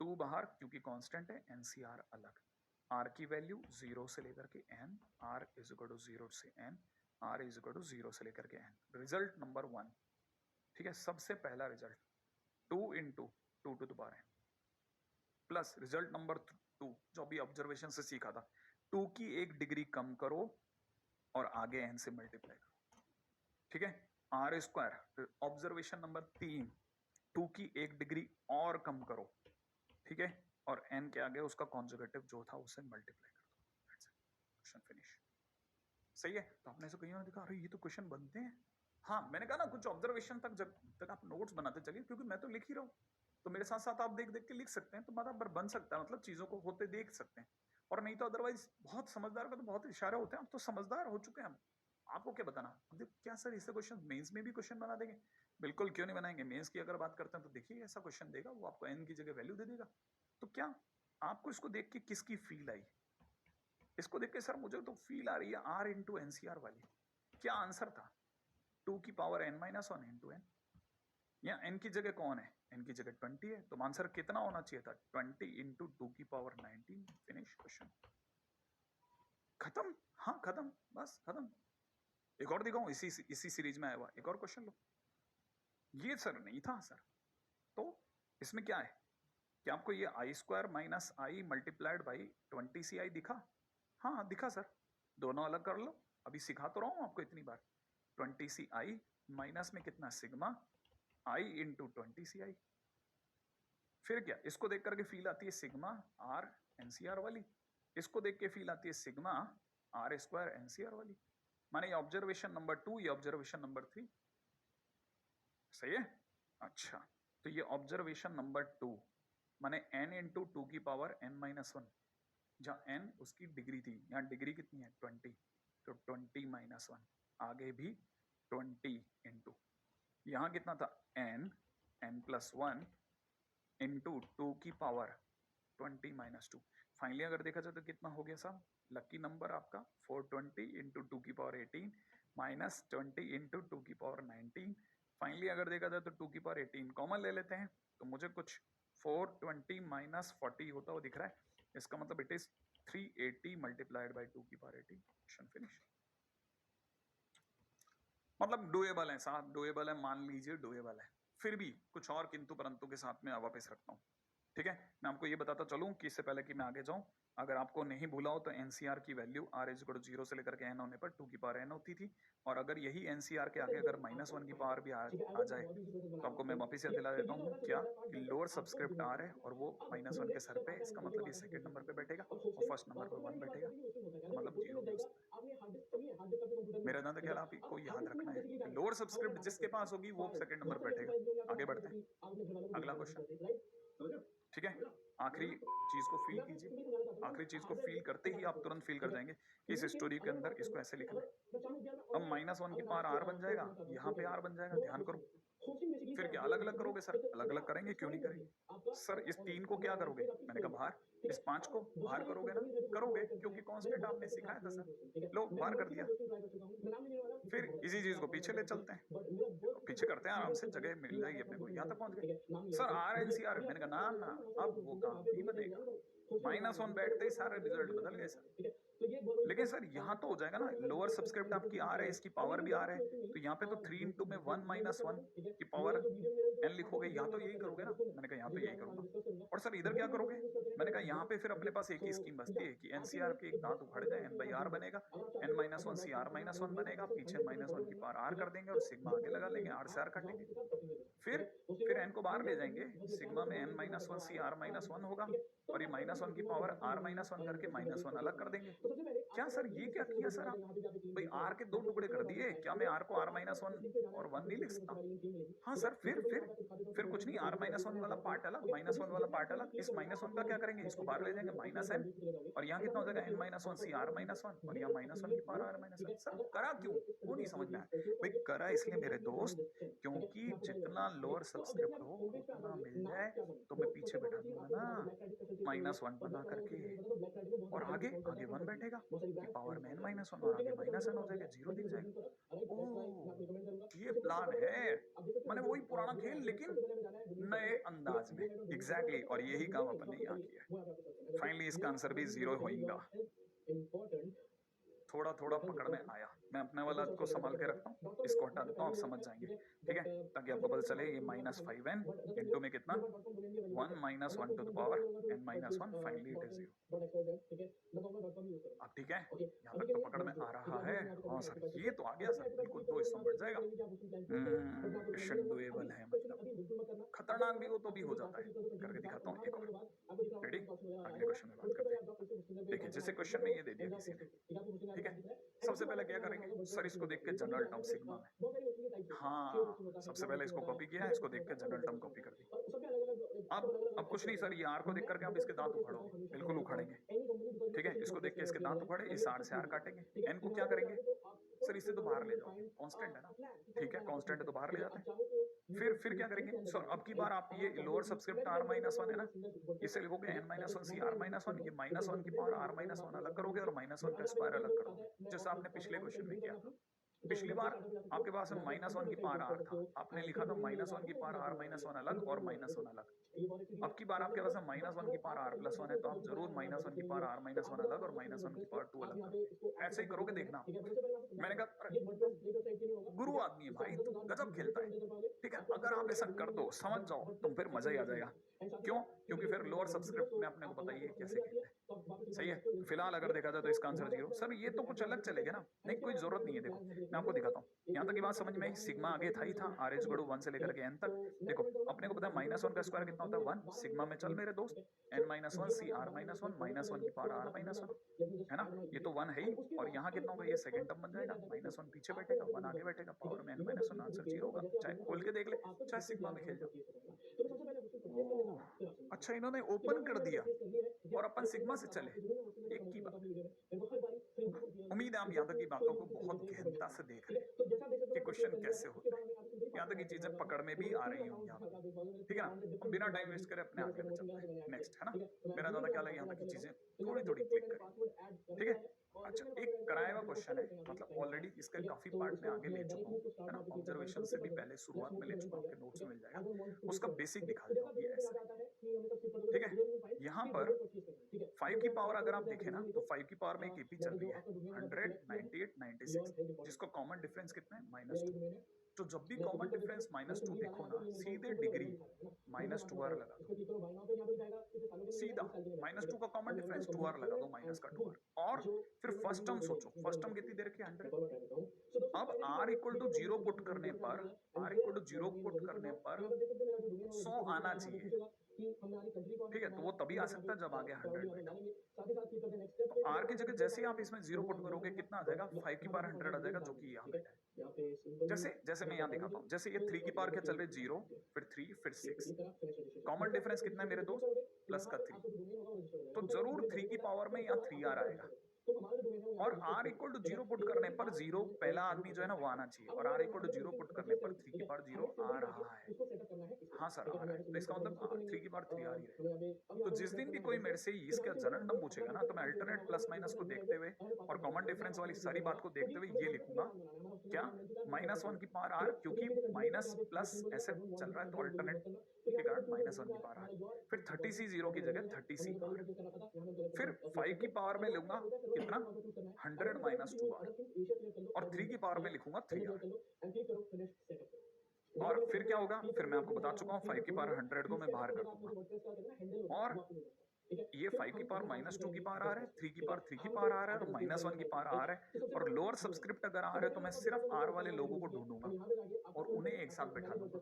2 बाहर क्योंकि कांस्टेंट है, एनसीआर अलग, r की वैल्यू 0 से लेकर के n, r = 0 से n, r is equal to 0 से लेकर के n। रिजल्ट नंबर 1, ठीक है, सबसे पहला result 2 into 2 to the power n plus result number 2 जो अभी ऑब्जर्वेशन से सीखा था, 2 की 1 डिग्री कम करो और आगे n से मल्टीप्लाई करो, ठीक है। आर स्क्वायर ऑब्जर्वेशन नंबर 3, 2 की 1 डिग्री और कम करो, ठीक है, और n के आगे उसका कॉन्जुगेटिव जो था उसे मल्टीप्लाई कर दो। Question finish. सही है। तो आपने से कहीं और देखा, अरे ये तो क्वेश्चन बनते हैं। हाँ, मैंने कहा ना कुछ ऑब्जर्वेशन तक जब तक आप नोट्स बनाते चलिए, क्योंकि मैं तो लिख ही रहा हूँ, तो मेरे साथ साथ आप देख देख के लिख सकते हैं, तो बराबर बन सकता है, मतलब चीजों को होते देख सकते हैं। और नहीं तो अदरवाइज बहुत समझदार का तो बहुत इशारे होते हैं, आप तो समझदार हो चुके हैं। आपको क्या बताना, क्या सर इससे क्वेश्चन मेंस में भी क्वेश्चन बना देंगे? बिल्कुल, क्यों नहीं बनाएंगे। मेंस की अगर बात करते हैं तो देखिए ऐसा क्वेश्चन देगा, वो आपको n की जगह वैल्यू दे देगा। तो क्या आपको इसको देख के किसकी फील आई? इसको देख के सर मुझे तो फील आ रही है r इंटू एनसीआर वाली। क्या आंसर था? 2 की power n minus 1 into n। यहाँ n की जगह कौन है? n की जगह 20 है, तो आंसर कितना होना चाहिए था? 20 इंटू 2 की पावर 19। फिनिश क्वेश्चन, खत्म। हाँ खत्म, बस खत्म। एक और दिखाऊं, इसी सीरीज में आया हुआ एक और क्वेश्चन लो। ये सर नहीं था सर, तो इसमें क्या है कि आपको ये I square minus I multiplied by 20 दिखा? हाँ दिखा सर, दोनों अलग कर लो, अभी सिखा तो रहा हूं आपको इतनी बार। 20 माइनस में कितना? सिग्मा आई इंटू 20 फिर क्या, इसको देख करके फील आती है सिग्मा आर एनसीआर वाली, इसको देख के फील आती है सिग्मा आर स्क्वायर एनसीआर वाली। माने ये ऑब्जर्वेशन नंबर 2, ये ऑब्जर्वेशन नंबर 3। सही है। अच्छा, तो ये ऑब्जर्वेशन नंबर 2 माने n इंटू 2 की पावर n माइनस 1, जहां n उसकी डिग्री थी, यहाँ डिग्री कितनी है? 20, तो 20 माइनस 1, आगे भी 20 इंटू, यहाँ कितना था? n प्लस 1 इंटू 2 की पावर 20 माइनस 2। फाइनली अगर देखा जाए तो कितना हो गया साहब? लकी नंबर आपका 420 इंटू 2 की पावर 18 माइनस 20 इंटू 2 की पावर 19। फाइनली अगर देखा जाए तो 2 की पावर 18 कॉमन ले लेते हैं, तो मुझे कुछ 420 माइनस 40 होता हुआ दिख रहा है। इसका मतलब इट इज 380 मल्टीप्लाइड बाई 2 की पावर 18। Question finish. मतलब डुएबल है साहब, डुएबल है, मान लीजिए डुएबल है, फिर भी कुछ और किंतु परंतु के साथ में वापस रखता हूँ। ठीक है, मैं आपको ये बताता चलूं कि इससे पहले कि मैं आगे जाऊं, अगर आपको नहीं भूला हो तो एनसीआर की value r is equal to 0 से लेकर के n होने पर 2 की पावर n होती थी, और अगर यही एनसीआर के आगे अगर -1 की पावर भी आ जाए तो आपको मैं वापस याद दिला देता हूँ क्या, कि लोअर सबस्क्रिप्ट r है और वो -1 के सर पे, इसका मतलब ये सेकंड नंबर पे बैठेगा और फर्स्ट नंबर पे 1 बैठेगा, तो मतलब 0 भी हो सकता है। मेरा दादा ख्याल आपको याद रखना है, लोअर सबस्क्रिप्ट जिसके पास होगी वो सेकंड नंबर पे बैठेगा। आगे बढ़ते हैं, अगला क्वेश्चन। ठीक है, आखिरी चीज को फील कीजिए, आखिरी चीज को फील करते ही आप तुरंत फील कर जाएंगे कि इस स्टोरी के अंदर इसको ऐसे लिखना है। अब -1 की पावर r बन जाएगा, यहाँ पे r बन जाएगा, ध्यान करो। फिर क्या अलग अलग करोगे? सर अलग अलग करेंगे, क्यों नहीं करेंगे सर। इस 3 को क्या करोगे? मैंने कहा बाहर, इस 5 को बाहर करोगे ना? करोगे, क्योंकि कांस्टेंट आपने सिखाया था सर। लो बाहर कर दिया, फिर इसी चीज को पीछे ले चलते हैं, पीछे करते हैं आराम से, जगह मिल जाएगी अपने को। यहाँ तक पहुंच गए सर, आर एनसीआर। मैंने कहा ना ना, अब वो काम नहीं बनेगा, -1 बैठते ही सारे रिजल्ट बदल गए सर। लेकिन सर यहाँ तो हो जाएगा ना, लोअर सबस्क्रिप्ट आपकी आर है, इसकी पावर भी आर है, तो यहाँ पे तो 3 इंटू में 1 माइनस 1 की पावर n लिखोगे, यहाँ तो यही करोगे ना? मैंने कहा यहाँ तो यही करूंगा। और सर इधर क्या करोगे? मैंने कहा यहाँ पे फिर अपने पास एक ही स्कीम बचती है कि एनसीआर के एक दांत उखड़ जाए, n बाई आर बनेगा, n-1 सी r -1 बनेगा, पीछे -1 की पावर r कर देंगे और सिग्मा आगे लगा लेंगे, r से r काटेंगे, फिर n को बाहर ले जाएंगे, सिग्मा में n-1 सी r -1 होगा, और ये -1 की पावर r -1 करके -1 अलग कर देंगे। क्या सर ये क्या किया सर आप? भाई r के 2 टुकड़े कर दिए, क्या मैं r को r -1 और 1 नहीं लिख सकता? हाँ सर, फिर कुछ नहीं, r -1 वाला पार्ट अलग, -1 वाला पार्ट अलग, इस -1 का क्या करेंगे? इसको बाहर ले जाएंगे, -n, और यहाँ कितना हो जाएगा? n-1 सी r -1, और यहाँ -1 की पावर r -1। सर करा क्यों? वो नहीं समझ में आया भाई। करा इसलिए मेरे दोस्त, क्योंकि जितना लोअर सबस्क्रिप्ट हो उतना मिल जाए तो मैं पीछे बैठा दूंगा ना, -1 बना करके, और आगे आगे 1 बैठेगा कि पावर में n-1, और आगे -n हो जाएगा, 0 दिख जाएगा। ओह ये प्लान है, मैंने वही पुराना खेल लेकिन नए अंदाज में। एग्जैक्टली, और यही काम अपन ने यहाँ किया है। फाइनली इसका आंसर भी 0 होगा, थोड़ा थोड़ा पकड़ में आया। मैं अपने वाला को संभाल के रखता हूँ, इसको हटा देता हूँ, आप समझ जाएंगे, ठीक है, ताकि आपको पता चले ये -5n इंटू में कितना 1 - 1 to the power n - 1, finally it is 0। अब ठीक है, यहाँ तक तो पकड़ में आ रहा है। हाँ सर, ये तो आ गया सर, बिल्कुल 2 हिस्सों में बढ़ जाएगा। क्वेश्चन डुएबल है, मतलब खतरनाक भी हो तो भी हो जाता है। करके दिखाता हूँ एक और। रेडी, अगले क्वेश्चन में बात करते हैं। देखिए, जैसे क्वेश्चन में ये दे दिया किसी ने, ठीक है, सबसे पहले क्या करेंगे सर, इसको देख के जनरल टर्म सिग्मा में, हाँ सबसे पहले इसको कॉपी किया, इसको देख के जनरल टर्म कॉपी कर दी। अब कुछ नहीं सर, ये आर को देख करके आप इसके दांत उखाड़ोगे, बिल्कुल उखाड़ेंगे, ठीक है, इसको देख के इसके दांत उखाड़े, इस आर से आर काटेंगे, एन को क्या करेंगे सर, इससे तो बाहर ले जाओ, कांस्टेंट है ना, ठीक है, कांस्टेंट है तो बाहर ले जाते हैं। फिर क्या करेंगे सर, अब की बार आप ये लोअर सबस्क्रिप्ट r - 1 है ना, इसे लिखोगे n - 1 c r - 1, ये -1 की पावर r - 1 अलग करोगे और -1 का स्क्वायर अलग करोगे, जैसा आपने पिछले क्वेश्चन में किया था। पिछली बार आपके पास -1 की पावर r था, आपने लिखा था -1 की पावर r - 1 अलग और -1 अलग। अब की बार आपके पास -1 की पावर r + 1 है, तो आप जरूर -1 की पावर r - 1 अलग और -1 की पावर 2 अलग करोगे, ऐसे ही करोगे, देखना। मैंने कहा गुरु आदमी है भाई, तू गजब खेलता है, ठीक है, अगर आप ऐसा कर दो, समझ जाओ, तो फिर मजा ही आ जाएगा। क्यों? क्योंकि फिर लोअर सबस्क्रिप्ट में अपने को पता ही है कैसे खेलते हैं, सही है। फिलहाल अगर देखा जाए तो इसका आंसर 0। सर ये तो कुछ अलग चलेगा ना, नहीं कोई जरूरत नहीं है, देखो मैं आपको दिखाता हूँ, यहाँ तक की बात समझ में आई। सिग्मा आगे था ही था, RH 1 से लेकर के n तक। देखो अपने को पता है -1 का स्क्वायर कितना होता है 1, सिग्मा में चल मेरे दोस्त, n - 1 c r - 1 -1 की पावर r - 1 है ना, ये तो 1 है ही, और यहाँ कितना होगा, ये सेकंड टर्म बन जाएगा, -1 पीछे बैठेगा, 1 आगे बैठेगा, पावर में n - 1, आंसर 0 होगा, चाहे खोल के देख ले, चाहे सिग्मा में खेल जाओ। ओह, अच्छा इन्होंने ओपन कर दिया और अपन सिग्मा से चले, एक की बात। उम्मीद है आप यहाँ तक की बातों को बहुत गहनता से देख रहे हैं कि क्वेश्चन कैसे होता है, यहाँ तक की चीजें पकड़ में भी आ रही होंगी आपको, ठीक है ना। हम बिना टाइम वेस्ट करे अपने आगे में चलते हैं, नेक्स्ट है ना, मेरा ज्यादा क्या लगे, यहाँ तक की चीजें थोड़ी थोड़ी क्लिक करें, ठीक है। अच्छा, एक कराया हुआ क्वेश्चन है, मतलब ऑलरेडी इसके काफी पार्ट में आगे ले चुका हूँ, है ना, ऑब्जर्वेशन से भी पहले शुरुआत में ले चुका हूँ, आपके नोट्स में मिल जाएगा, उसका बेसिक दिखा देता हूँ, ये ऐसा है, ठीक है। यहाँ पर 5 की पावर अगर आप देखें ना, तो 5 की पावर में एक एपी चल रही है 100, 98, 96, जिसका कॉमन डिफरेंस कितना है -2। तो जब भी कॉमन डिफरेंस -2 देखो ना, सीधे डिग्री -2r लगा दो, सीधा -2 का कॉमन डिफरेंस 2r लगा दो, माइनस का 2r, और फिर फर्स्ट टर्म सोचो, फर्स्ट टर्म कितनी देर की 100। अब r = 0 पुट करने पर, r = 0 पुट करने पर 100 आना चाहिए, ठीक है, तो वो तभी आ सकता है जब आगे 100 बैठा। तो r की जगह जैसे ही आप इसमें 0 पुट करोगे, कितना आ जाएगा, 5 की पावर 100 आ जाएगा, जो कि यहाँ बैठा है। जैसे जैसे मैं यहाँ दिखाता हूँ, जैसे ये 3 की पावर क्या चल रही है 0, फिर 3, फिर 6, कॉमन डिफरेंस कितना है मेरे दोस्त, प्लस का 3, तो जरूर 3 की पावर में यहाँ 3r आएगा, और r = 0 पुट करने पर 0 पहला आदमी जो है ना वो आना चाहिए, और r = 0 पुट करने पर 3 की पावर 0 आ रहा है, हाँ सर आ रहा है, तो इसका मतलब 3 की पावर 3r ही रहेगा। तो जिस दिन भी कोई मेरे से इसका जनरल नंबर पूछेगा ना, तो मैं अल्टरनेट प्लस माइनस को देखते हुए और कॉमन डिफरेंस वाली सारी बात को देखते हुए ये लिखूंगा, क्या -1 की पावर r, क्योंकि माइनस प्लस ऐसे चल रहा है, तो अल्टरनेट के कारण -1 की पावर r, फिर 30c 0 की जगह 30c r, फिर 5 की पावर में लूंगा कितना 100 - 2r, और 3 की पावर में लिखूंगा 3r, और फिर क्या होगा, फिर मैं आपको बता चुका हूँ 5 की पावर 100 को मैं बाहर कर दूंगा, और ये 5 की पावर -2 की पावर आ रहा है, 3 की पावर 3 की पावर आ रहा है, और -1 की पावर आ रहा है, और लोअर सबस्क्रिप्ट अगर आ रहे हैं तो मैं सिर्फ r वाले लोगों को ढूंढूंगा और उन्हें एक साथ बैठा दूंगा,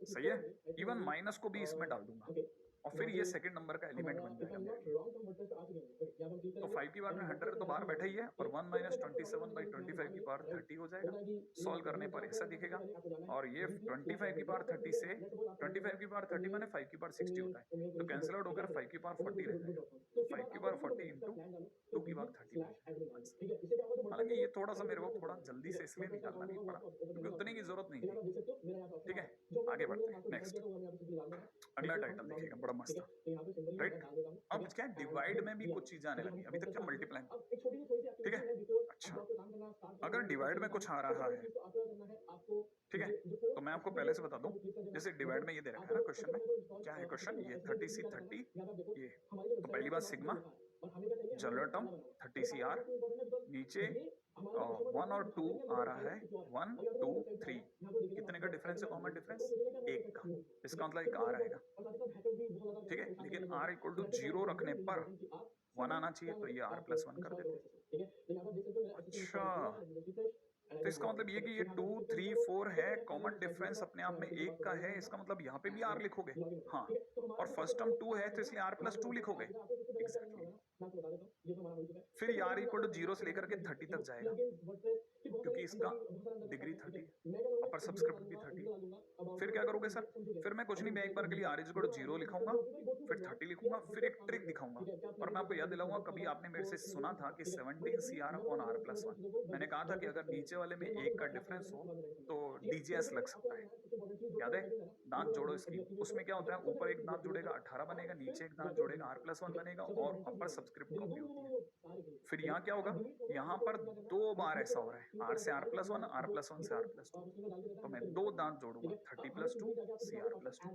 सही है, इवन माइनस को भी इसमें डाल दूंगा, और फिर ये सेकंड नंबर का एलिमेंट बन जाएगा मेरे लिए। तो 5 की पावर में 100 तो बाहर बैठा ही है, और 1 - 27/25 की पावर 30 हो जाएगा, सॉल्व करने पर ऐसा दिखेगा, और ये 25 की पावर 30 से 25 की पावर 30 माने 5 की पावर 60 होता है, तो कैंसिल आउट होकर 5 की पावर 40 रह जाएगा, तो 5 की पावर 40 इंटू 2 की पावर 30 बन जाएगा। हालांकि ये थोड़ा सा मेरे को थोड़ा जल्दी से इसलिए निकालना नहीं पड़ा क्योंकि उतने की जरूरत नहीं थी, ठीक है। आगे बढ़ते हैं, नेक्स्ट अगला टाइटल देखिएगा, बड़ा मस्त था, राइट। अब क्या डिवाइड में भी कुछ चीजें आने लगी, अभी तक क्या मल्टीप्लाई, ठीक है। अच्छा, अगर डिवाइड में कुछ आ रहा है, ठीक है, तो मैं आपको पहले से बता दूं, जैसे डिवाइड में ये दे रखा है ना क्वेश्चन में, क्या है क्वेश्चन, ये 30c 30, ये तो पहली बात सिग्मा जनरल टर्म 30 CR, नीचे 1 और 2 आ रहा है, 1 2 3, कितने का डिफरेंस है? कॉमन डिफरेंस 1 का, इसका मतलब एक R आएगा, ठीक है। लेकिन R इक्वल टू 0 रखने पर 1 आना चाहिए, तो ये R+1 कर देते हैं। अच्छा, तो इसका मतलब ये कि ये 2 3 4 है, कॉमन डिफरेंस अपने आप में 1 का है, इसका मतलब यहाँ पे भी R लिखोगे? हाँ, और फर्स्ट टर्म 2 है तो इसलिए R+2 लिखोगे। एग्जैक्टली। फिर ये R इक्वल टू 0 से लेकर के 30 तक जाएगा, क्योंकि इसका डिग्री 30, अपर सब्सक्रिप्ट भी 30। फिर क्या करोगे सर? फिर मैं कुछ नहीं, मैं एक बार के लिए R इक्वल टू 0 लिखाऊंगा, फिर 30 लिखूंगा, फिर एक ट्रिक दिखाऊंगा। और मैं आपको याद दिलाऊंगा, कभी आपने मेरे से सुना था कि 17 CR/R+1, मैंने कहा था कि अगर नीचे वाले में 1 का डिफरेंस हो तो DGS लग सकता है, याद है? दांत जोड़ो इसकी, उसमें क्या होता है, ऊपर एक दांत जुड़ेगा 18 बनेगा, नीचे एक दांत जोड़ेगा R+1 बनेगा, और अपर सब्सक्रिप्ट कॉपी होती है। फिर यहाँ क्या होगा, यहाँ पर 2 बार ऐसा हो रहा है, R से R+1, R+1 से R+2, तो मैं 2 दांत जोड़ूंगा, 30+2 CR+2,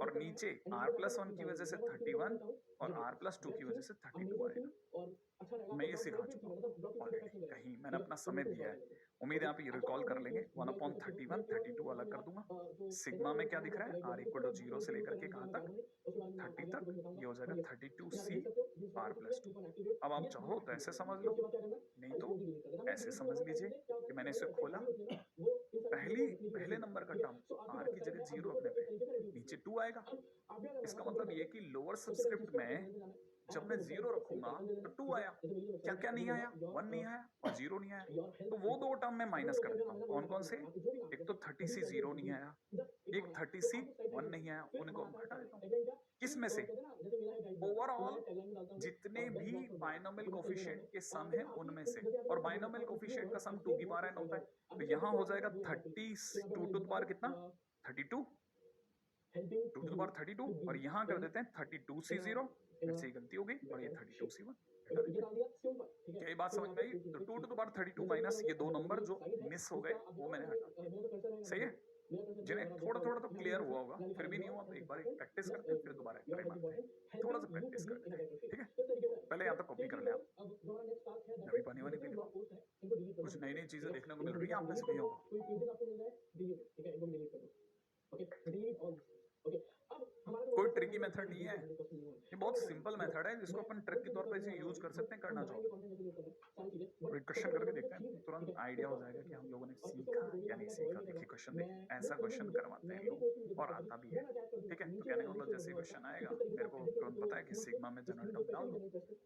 और नीचे R+1 की वजह से 31 और R+2 की वजह से 32 आएगा। मैं ये सिखा चुका हूँ ऑलरेडी, कहीं मैंने अपना समय दिया है, उम्मीद है आप ये रिकॉल कर लेंगे। 1/31, 32 अलग कर दूंगा। सिग्मा में क्या दिख रहा है, R इक्वल टू 0 से लेकर के कहाँ तक, 30 तक, ये हो जाएगा 32C/+2। अब आप चाहो तो ऐसे समझ लो, नहीं तो ऐसे समझ लीजिए कि मैंने इसे खोला, पहले नंबर का टर्म R की जगह 0 रखने पे नीचे 2 आएगा, इसका मतलब ये कि लोअर सब्सक्रिप्ट में जब मैं 0 रखूंगा तो 2 आया, क्या क्या नहीं आया, 1 नहीं आया और 0 नहीं आया, तो वो 2 टर्म में माइनस कर देता हूँ। कौन कौन से? एक तो 30C 0 नहीं आया, एक 30C 1 नहीं आया, उनको हटा देता हूँ। किस में से? ओवरऑल जितने भी बाइनोमियल कोफिशिएंट के सम है उनमें से, और बाइनोमियल कोफिशिएंट का सम 2 की पावर n होता है, तो यहाँ हो जाएगा 2 टू द पावर कितना, 32, 2 टू द पावर 32, और यहाँ कर देते हैं 32C 0, फिर से गलती हो गई, और ये 32C 1। क्या ये बात समझ में आई? तो 2 टू द पावर 32 माइनस ये 2 नंबर जो मिस हो गए वो मैंने हटा दिए, सही है। जिन्हें थोड़ा थोड़ा तो क्लियर हुआ होगा, फिर भी नहीं हुआ तो एक बार प्रैक्टिस करते हैं, फिर दोबारा ट्राई मारते हैं, थोड़ा सा प्रैक्टिस करते हैं, ठीक है। पहले यहाँ तक कॉपी कर ले आप, अभी पानी वानी पी लो, कुछ नई नई चीजें देखने को मिल रही है आप में से कहीं को। कोई ट्रिकी मेथड नहीं है, ये बहुत सिंपल मेथड है जिसको अपन ट्रिक के तौर पर इसे यूज कर सकते हैं, करना चाहो। और क्वेश्चन करके देखते हैं, तुरंत आइडिया हो जाएगा कि हम लोगों ने सीखा या नहीं सीखा। देखिए क्वेश्चन देखिए, ऐसा क्वेश्चन करवाते हैं लोग और आता भी है, ठीक है। तो कहने का मतलब जैसे ही क्वेश्चन आएगा मेरे को तुरंत पता है कि सिग्मा में जनरल टर्म डाल दो,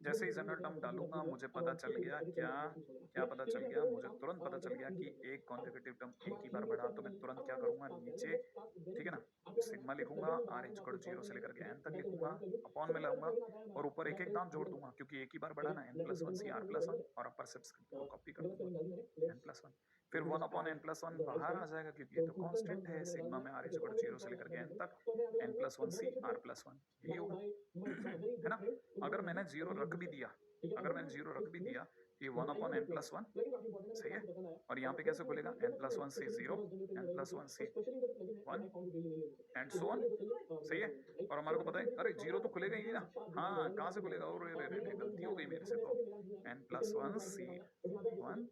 जैसे ही जनरल टर्म डालूंगा मुझे पता चल गया, क्या पता चल गया, मुझे तुरंत पता चल गया कि एक कॉन्सेक्यूटिव टर्म एक ही बार बढ़ा, तो मैं तुरंत क्या करूंगा, नीचे, ठीक है ना, सिग्मा लिखूंगा, R इक्वल टू 0 से लेकर के n तक लिखूंगा, अपॉन में लाऊंगा, और ऊपर एक एक दांत जोड़ दूंगा, क्योंकि एक ही बार बढ़ा ना, n+1 CR+1, और अपर सब्सक्रिप्ट को कॉपी कर दूंगा n+1, फिर 1/n+1 बाहर आ जाएगा, क्योंकि ये तो कांस्टेंट है सिग्मा में, R इक्वल टू 0 से लेकर के n तक, n+1 CR+1, यही होगा, है ना। अगर मैंने 0 रख भी दिया, ये 1/n+1, सही है। और यहाँ पे कैसे खुलेगा, n+1 C 0, n+1 C 1 and so on, सही है। और हमारे को पता है, अरे 0 तो खुलेगा ही नहीं ना, हाँ कहाँ से खुलेगा, और गलती हो गई मेरे से, तो n+1 C 1,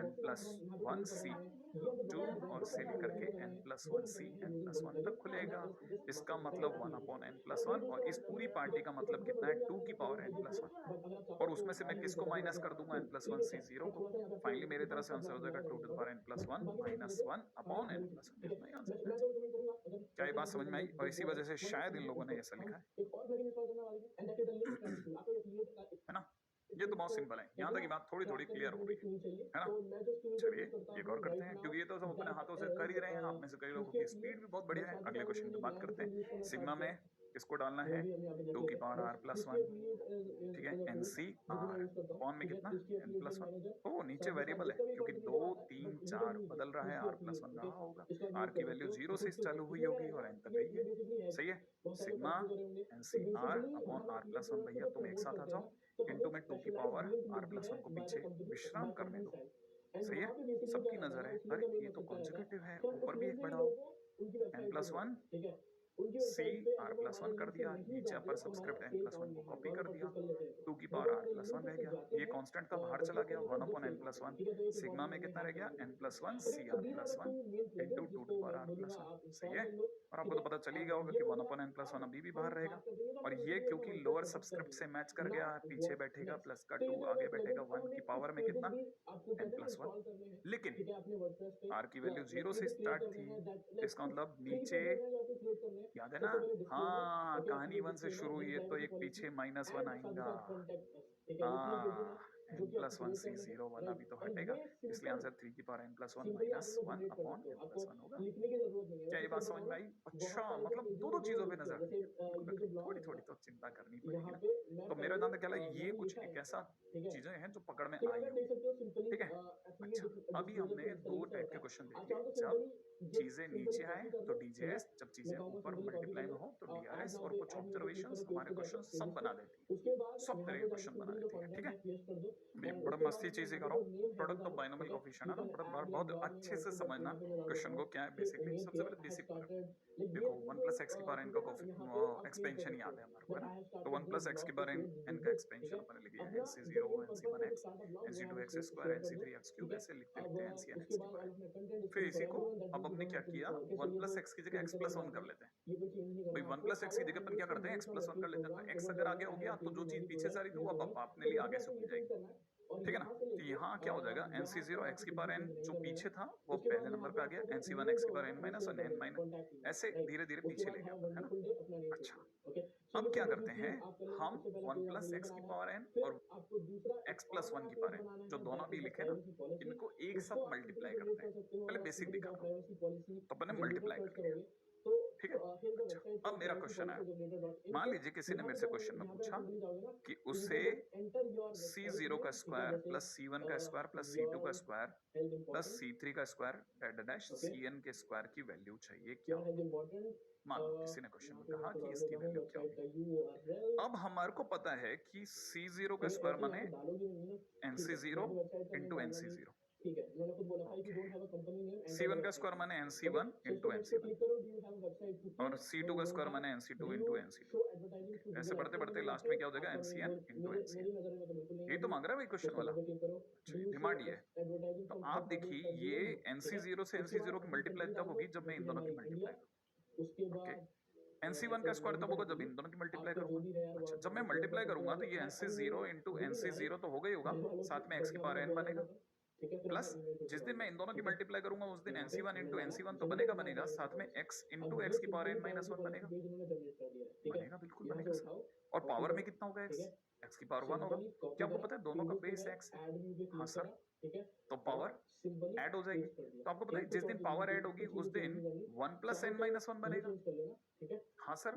n+1 C 2, और से लेकर के n+1 C n+1 तक खुलेगा, इसका मतलब 1/n+1, और इस पूरी पार्टी का मतलब कितना है, 2 की पावर n+1, और उसमें से मैं किसको माइनस कर दूंगा, n+1 C 0 को। फाइनली मेरे तरफ से आंसर हो जाएगा 2 to the power n+1 minus 1/n+1, इतना ही आंसर है। क्या ये बात समझ में आई? और इसी वजह से शायद इन लोगों ने ऐसा लिखा है ना। ये तो बहुत सिंपल है, यहाँ तक की बात थोड़ी थोड़ी क्लियर हो रही है ना। चलिए एक और करते हैं, क्योंकि ये तो सब अपने हाथों से कर ही रहे हैं, आप में से कई लोगों की स्पीड भी बहुत बढ़िया है। अगले क्वेश्चन पे बात करते हैं। सिग्मा में किसको डालना है, 2 की पावर R+1, ठीक है, NC R, कौन में कितना, n+1, ओ नीचे वेरिएबल है, क्योंकि 2 3 4 बदल रहा है, R+1 रहा होगा, R की वैल्यू 0 से चालू हुई होगी और n तक गई है, सही है। सिग्मा NC R/R+1, भैया तुम एक साथ आ जाओ, इनटू में 2 की पावर R+1 को पीछे विश्राम करने दो, सही है। सबकी नजर है, अरे ये तो कॉन्सेक्यूटिव है, ऊपर भी एक बढ़ाओ, n+1 सी आर प्लस वन कर दिया, नीचे अपर सब्सक्रिप्ट एन प्लस वन को कॉपी कर दिया, टू की पावर आर प्लस वन रह गया, ये कांस्टेंट था बाहर चला गया, one upon N plus one, sigma में कितना रह गया N plus one C R plus one into two to power R plus one. सही है, और आपको तो पता चल ही गया होगा कि one upon N plus one अभी भी बाहर रहेगा, और ये क्योंकि लोअर सब्सक्रिप्ट से मैच कर गया, पीछे बैठेगा प्लस का टू, आगे बैठेगा वन की पावर में कितना एन प्लस वन। लेकिन आर की वैल्यू जीरो से स्टार्ट थी, इसका मतलब नीचे याद है ना, हाँ कहानी वन से शुरू हुई है तो एक पीछे माइनस वन आएगा, हाँ N plus one C zero one अभी तो हटेगा, इसलिए आंसर थ्री की power N plus one minus one upon N plus one होगा। क्या ये बात समझ में आई? अच्छा, मतलब दो दो चीजों पे नजर रखनी है, थोड़ी थोड़ी तो चिंता करनी पड़ेगी ना। तो मेरा जानना क्या है, ये कुछ एक ऐसा चीजें हैं जो पकड़ में आई हो, ठीक है। अच्छा, अभी हमने दो टाइप के क्वेश्चन देखे, जब चीजें नीचे आए तो डीजेएस, जब चीजें ऊपर मल्टीप्लाई में हो तो डीआरएस, और कुछ ऑब्जर्वेशंस हमारे क्वेश्चन सब बना देती है, सब तरह के क्वेश्चन बना देती है, ठीक है। मैं बड़ा मस्ती चीज ही कर रहा हूँ, प्रोडक्ट ऑफ बाइनोमियल कोएफिशिएंट है ना, बड़ा बहुत अच्छे से समझना क्वेश्चन को क्या है। बेसिकली सबसे पहले बेसिक देखो, वन प्लस एक्स की पावर एन का एक्सपेंशन याद है हमारे को, है ना, तो वन प्लस एक्स की पावर एन का एक्सपेंशन अपने लिखे N C zero, N C one X, N C two X square, N C three X cube, ऐसे लिखते लिखते एन सी एन एक्स की पावर। फिर इसी को अब हमने क्या किया, वन प्लस एक्स की जगह एक्स प्लस वन कर लेते हैं। भाई वन प्लस एक्स की जगह अपन क्या करते हैं, एक्स प्लस वन कर लेते हैं, तो एक्स अगर आगे हो गया तो जो चीज पीछे से आ रही थी वो अब अपने लिए आगे से हो जाएगी, ठीक है ना। तो यहाँ क्या हो जाएगा, एन सी जीरो एक्स की पावर एन जो पीछे था वो पहले नंबर पे आ गया, एन सी वन एक्स की power N minus one, N minus, ऐसे धीरे धीरे पीछे ले गया, है ना। अच्छा, अब क्या करते हैं हम, वन प्लस एक्स की पावर एन और एक्स प्लस वन की पावर एन जो दोनों भी लिखे ना, इनको एक साथ मल्टीप्लाई करते हैं। पहले बेसिक दिखा रहा हूँ, तो अपन ने मल्टीप्लाई कर लिया, ठीक है। अच्छा, अब मेरा क्वेश्चन है, मान लीजिए किसी ने मेरे से क्वेश्चन में पूछा कि उसे सी जीरो का स्क्वायर प्लस सी वन का स्क्वायर प्लस सी टू का स्क्वायर प्लस सी थ्री का square dash dash C N के स्क्वायर की वैल्यू चाहिए, क्या होगी। मान लो किसी ने क्वेश्चन में कहा कि इसकी वैल्यू क्या होगी। अब हमारे को पता है कि सी जीरो का स्क्वायर माने n C zero into N C zero, C one का स्क्वायर माने n C one into N C one, और सी टू का स्क्वायर माने n C two into N C two. ऐसे बढ़ते बढ़ते लास्ट में क्या हो जाएगा, N C n into N C n. ये तो मांग रहा है भाई क्वेश्चन वाला, अच्छा डिमांड ये है। तो आप देखिए, ये एन सी जीरो से एन सी जीरो की मल्टीप्लाई तब होगी जब मैं इन दोनों की मल्टीप्लाई करूँ, ओके। एन सी वन का स्क्वायर तब होगा जब इन दोनों की मल्टीप्लाई करूंगा। अच्छा, जब मैं मल्टीप्लाई करूंगा तो ये N C zero into N C zero तो होगा ही होगा, साथ में एक्स की पावर एन बनेगा, प्लस जिस दिन मैं इन दोनों की मल्टीप्लाई करूंगा उस दिन N C one into N C one तो बनेगा बनेगा, साथ में एक्स इंटू एक्स की पावर एन माइनस वन बनेगा, बनेगा बिल्कुल बनेगा सर। और पावर में कितना होगा, एक्स, एक्स की पावर वन होगा। क्या आपको पता है दोनों का बेस एक्स है? हाँ सर, तो पावर ऐड हो जाएगी। तो आपको पता है जिस दिन पावर ऐड होगी उस दिन one plus N minus one बनेगा। हाँ सर,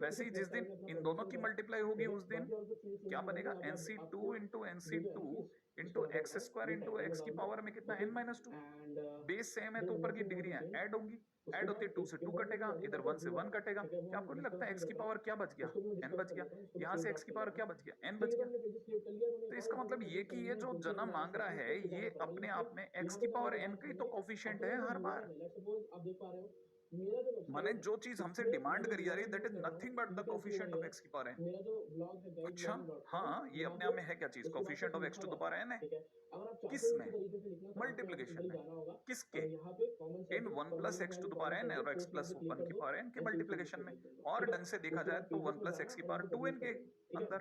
वैसे ही जिस दिन इन दोनों की मल्टीप्लाई होगी उस दिन क्या बनेगा, N C two into N C two into X square into X की पावर में कितना N minus two. Base same है तो ऊपर की डिग्री ऐड होंगी, ऐड होती है, टू से टू कटेगा, इधर वन से वन कटेगा। क्या आपको नहीं लगता एक्स की पावर क्या बच गया, एन बच गया, यहाँ से एक्स की पावर क्या बच गया, एन बच गया। तो इसका मतलब ये कि ये जो जन्म मांग रहा है ये अपने आप में एक्स की पावर एन का ही तो कोफिशिएंट है हर बार। माने जो चीज हमसे डिमांड करी जा रही है that is nothing but the coefficient of X की पावर एन। अच्छा, हाँ ये अपने आप में है क्या चीज, coefficient of X to the power N है, किस में, मल्टीप्लिकेशन में, किसके, in one plus X to the power N और एक्स प्लस वन की पावर एन के मल्टीप्लिकेशन में। और ढंग से देखा जाए तो वन प्लस एक्स की पावर टू एन के अंदर,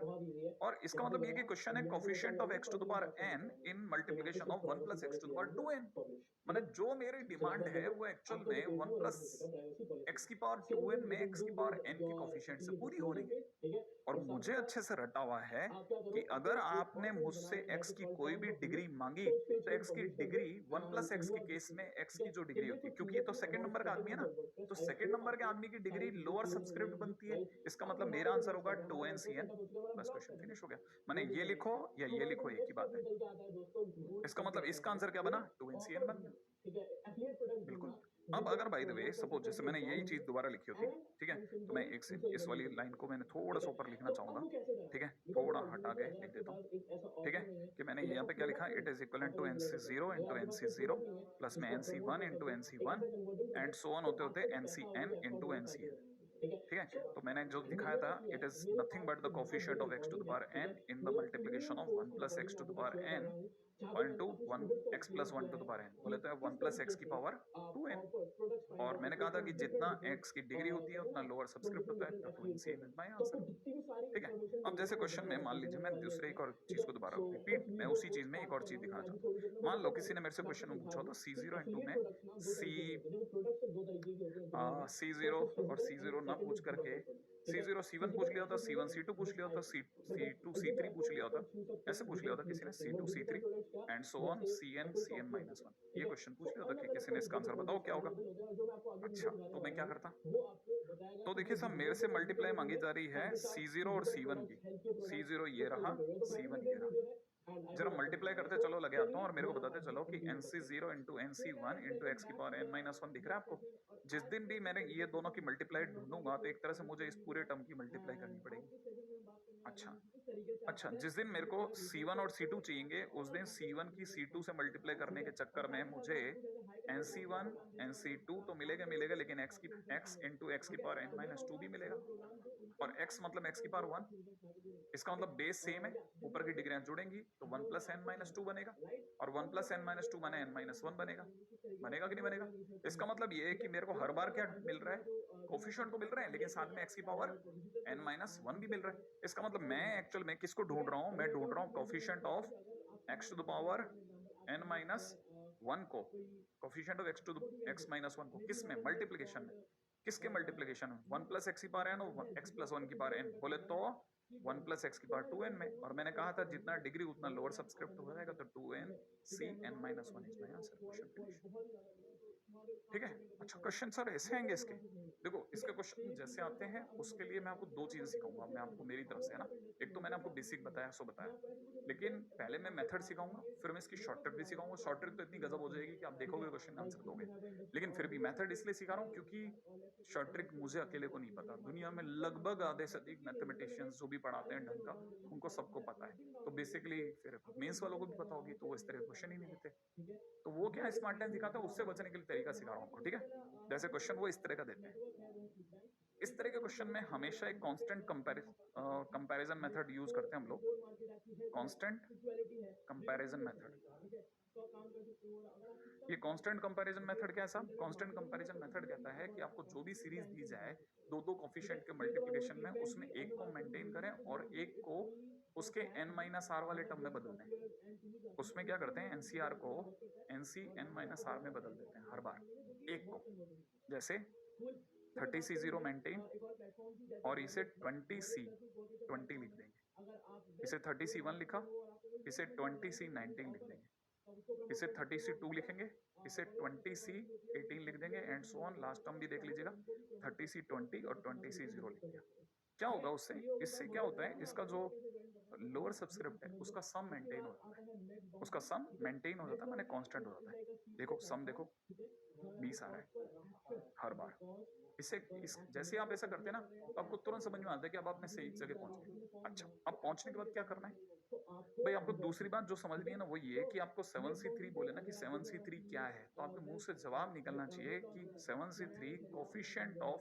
और इसका मतलब ये कि क्वेश्चन है coefficient of X to the power N in multiplication of one plus X to the power two N. मतलब जो मेरी डिमांड है वो एक्चुअल में वन प्लस एक्स की पावर टू एन में एक्स की पावर एन की कोफिशिएंट से पूरी हो रही है। और मुझे अच्छे से रटा हुआ है कि अगर आपने मुझसे एक्स की कोई भी डिग्री मांगी तो एक्स की डिग्री वन प्लस एक्स के केस में एक्स की जो डिग्री होती है, क्योंकि ये तो सेकंड नंबर का आदमी है ना, तो सेकंड नंबर के आदमी की डिग्री लोअर सबस्क्रिप्ट बनती है। इसका मतलब मेरा आंसर होगा टू एन सी एन। बस क्वेश्चन फिनिश हो गया। मैंने ये लिखो या ये लिखो एक ही बात है। इसका मतलब इसका आंसर क्या बना, टू एन सी एन बन गया, बिल्कुल। अब अगर बाय द वे सपोज जैसे मैंने यही चीज दोबारा लिखी होती, ठीक है, तो मैं एक से इस वाली लाइन को मैंने थोड़ा सा ऊपर लिखना चाहूंगा, ठीक है, थोड़ा हटा के लिख देता हूँ, ठीक है, कि मैंने यहाँ पे क्या लिखा, it is equal to n C zero into N C zero plus में n C one into N C one and so on होते होते n C n into N C n. ठीक है, तो मैंने जो दिखाया था it is nothing but the coefficient of x to the power n in the multiplication of 1 plus x to the power n into 1 x plus 1 to the power n, बोले तो 1 plus x की power 2n। और मैंने कहा था कि जितना x की डिग्री होती है उतना लोअर सब्सक्रिप्ट होता है, तो 2nc इज माय आंसर। ठीक है, अब जैसे क्वेश्चन में मान लीजिए मैं दूसरे एक और चीज को दोबारा रिपीट, मैं उसी चीज में एक और चीज दिखाना चाहता हूँ। मान लो किसी ने मेरे से क्वेश्चन में पूछा तो C0 इंटू में C0 और C0 ना पूछ करके C0 C1 पूछ लिया था, C1 C2 पूछ लिया था, C2 C3 पूछ लिया था, ऐसे पूछ लिया था किसी ने C2 C3 and so on Cn minus 1, ये क्वेश्चन पूछ लिया था कि किसी ने इसका आंसर बताओ क्या होगा। अच्छा, तो मैं क्या करता, तो देखिए साहब मेरे से मल्टीप्लाई मांगी जा रही है C0 और C1 की, C0 ये रहा, C1 ये रहा, जरा मल्टीप्लाई करते चलो लगे आता हूँ और मेरे को बताते चलो कि NC0 into NC1 into X की पावर n माइनस 1 दिख रहा है आपको। जिस दिन भी मैंने ये दोनों की मल्टीप्लाई ढूंढूंगा तो एक तरह से मुझे इस पूरे टर्म की मल्टीप्लाई करनी पड़ेगी। अच्छा, जिस दिन मेरे को C1 और C2 चाहिए उस दिन C1 की C2 से मल्टीप्लाई करने के चक्कर में मुझे NC1 NC2 तो मिलेगा लेकिन x इंटू एक्स की पावर n माइनस 2 भी मिलेगा, और x मतलब x की पावर 1, इसका मतलब बेस सेम है, ऊपर की डिग्रियां जुड़ेंगी तो 1 प्लस n माइनस 2 बनेगा, और 1 प्लस n माइनस 2 माने n माइनस 1 बनेगा। बनेगा कि नहीं बनेगा? इसका मतलब ये है कि मेरे को हर बार क्या मिल रहा है, कोफिशिएंट तो मिल रहे हैं लेकिन साथ में x की पावर n माइनस 1 भी मिल रहा है। इसका मतलब मैं एक्चुअल में किसको ढूंढ रहा हूं, मैं ढूंढ रहा हूं coefficient of x to the power n minus 1 को, कोफिशिएंट ऑफ x माइनस 1 को किस में, मल्टीप्लिकेशन में, किसके मल्टीप्लिकेशन में, 1 प्लस एक्स की पावर n और x प्लस 1 की पावर n, बोले तो 1 प्लस एक्स की पावर 2n में, और मैंने कहा था जितना डिग्री उतना लोअर सब्सक्रिप्ट हो जाएगा, तो 2n Cn minus 1 is my answer. Question finish. ठीक है, अच्छा क्वेश्चन सर ऐसे आएंगे इसके, देखो इसके क्वेश्चन जैसे आते हैं उसके लिए मैं आपको दो चीजें सिखाऊंगा, मैं आपको मेरी तरफ से है ना, एक तो मैंने आपको बेसिक बताया सो बताया, लेकिन पहले मैं मेथड सिखाऊंगा, फिर मैं इसकी शॉर्ट ट्रिक भी सिखाऊंगा। शॉर्ट ट्रिक तो इतनी गजब हो जाएगी कि आप देखोगे क्वेश्चन का आंसर दोगे, लेकिन फिर भी मेथड इसलिए सिखा रहा हूँ क्योंकि शॉर्ट ट्रिक मुझे अकेले को नहीं पता, दुनिया में लगभग आधे से अधिक मैथमेटिशियंस जो भी पढ़ाते हैं ढंग का उनको सबको पता है, तो बेसिकली फिर मेंस वालों को भी पता होगी तो वो इस तरह क्वेश्चन ही नहीं देते, तो वो क्या स्मार्टनेस दिखाता है उससे बचने के लिए तरीका सिखा रहा हूँ आपको। ठीक है, जैसे क्वेश्चन वो इस तरह का देते हैं, इस तरह के क्वेश्चन में हमेशा एक कांस्टेंट कंपैरिजन मेथड यूज करते हैं हम लोग, कांस्टेंट कंपैरिजन मेथड। ये कांस्टेंट कंपैरिजन मेथड क्या है साहब, कांस्टेंट कंपैरिजन मेथड कहता है कि आपको जो भी सीरीज दी जाए दो दो कोफिशिएंट के मल्टीप्लिकेशन में, उसमें एक को मेंटेन करें और एक को उसके n माइनस आर वाले टर्म में बदल दें। उसमें क्या करते हैं, एनसीआर को एनसी n माइनस आर में बदल देते हैं हर बार एक को, जैसे 30C0 मेंटेन और इसे 20C20 लिख देंगे, इसे 30C1 लिखा, इसे 20C19 लिख देंगे, इसे 30C2 लिखेंगे, इसे 20C18 लिख देंगे and so on, last term भी देख लीजिएगा 30C20 और 20C0 लिख दिया। क्या होगा उससे, इससे क्या होता है, इसका जो लोअर सब्सक्रिप्ट है उसका सम मेंटेन हो जाता है, उसका सम मेंटेन हो जाता है माने कांस्टेंट हो जाता है। देखो सम देखो 20 आ रहा है हर बार, इससे जैसे आप ऐसा करते हैं ना तो आपको तुरंत समझ में आता है कि अब आपने सही जगह पहुंच गए। अच्छा, अब पहुंचने के बाद क्या करना है भाई, आपको दूसरी बात जो समझनी है ना वो ये कि आपको 7C3 बोले ना कि 7C3 क्या है, तो आपके मुंह से जवाब निकलना चाहिए कि 7C3 coefficient of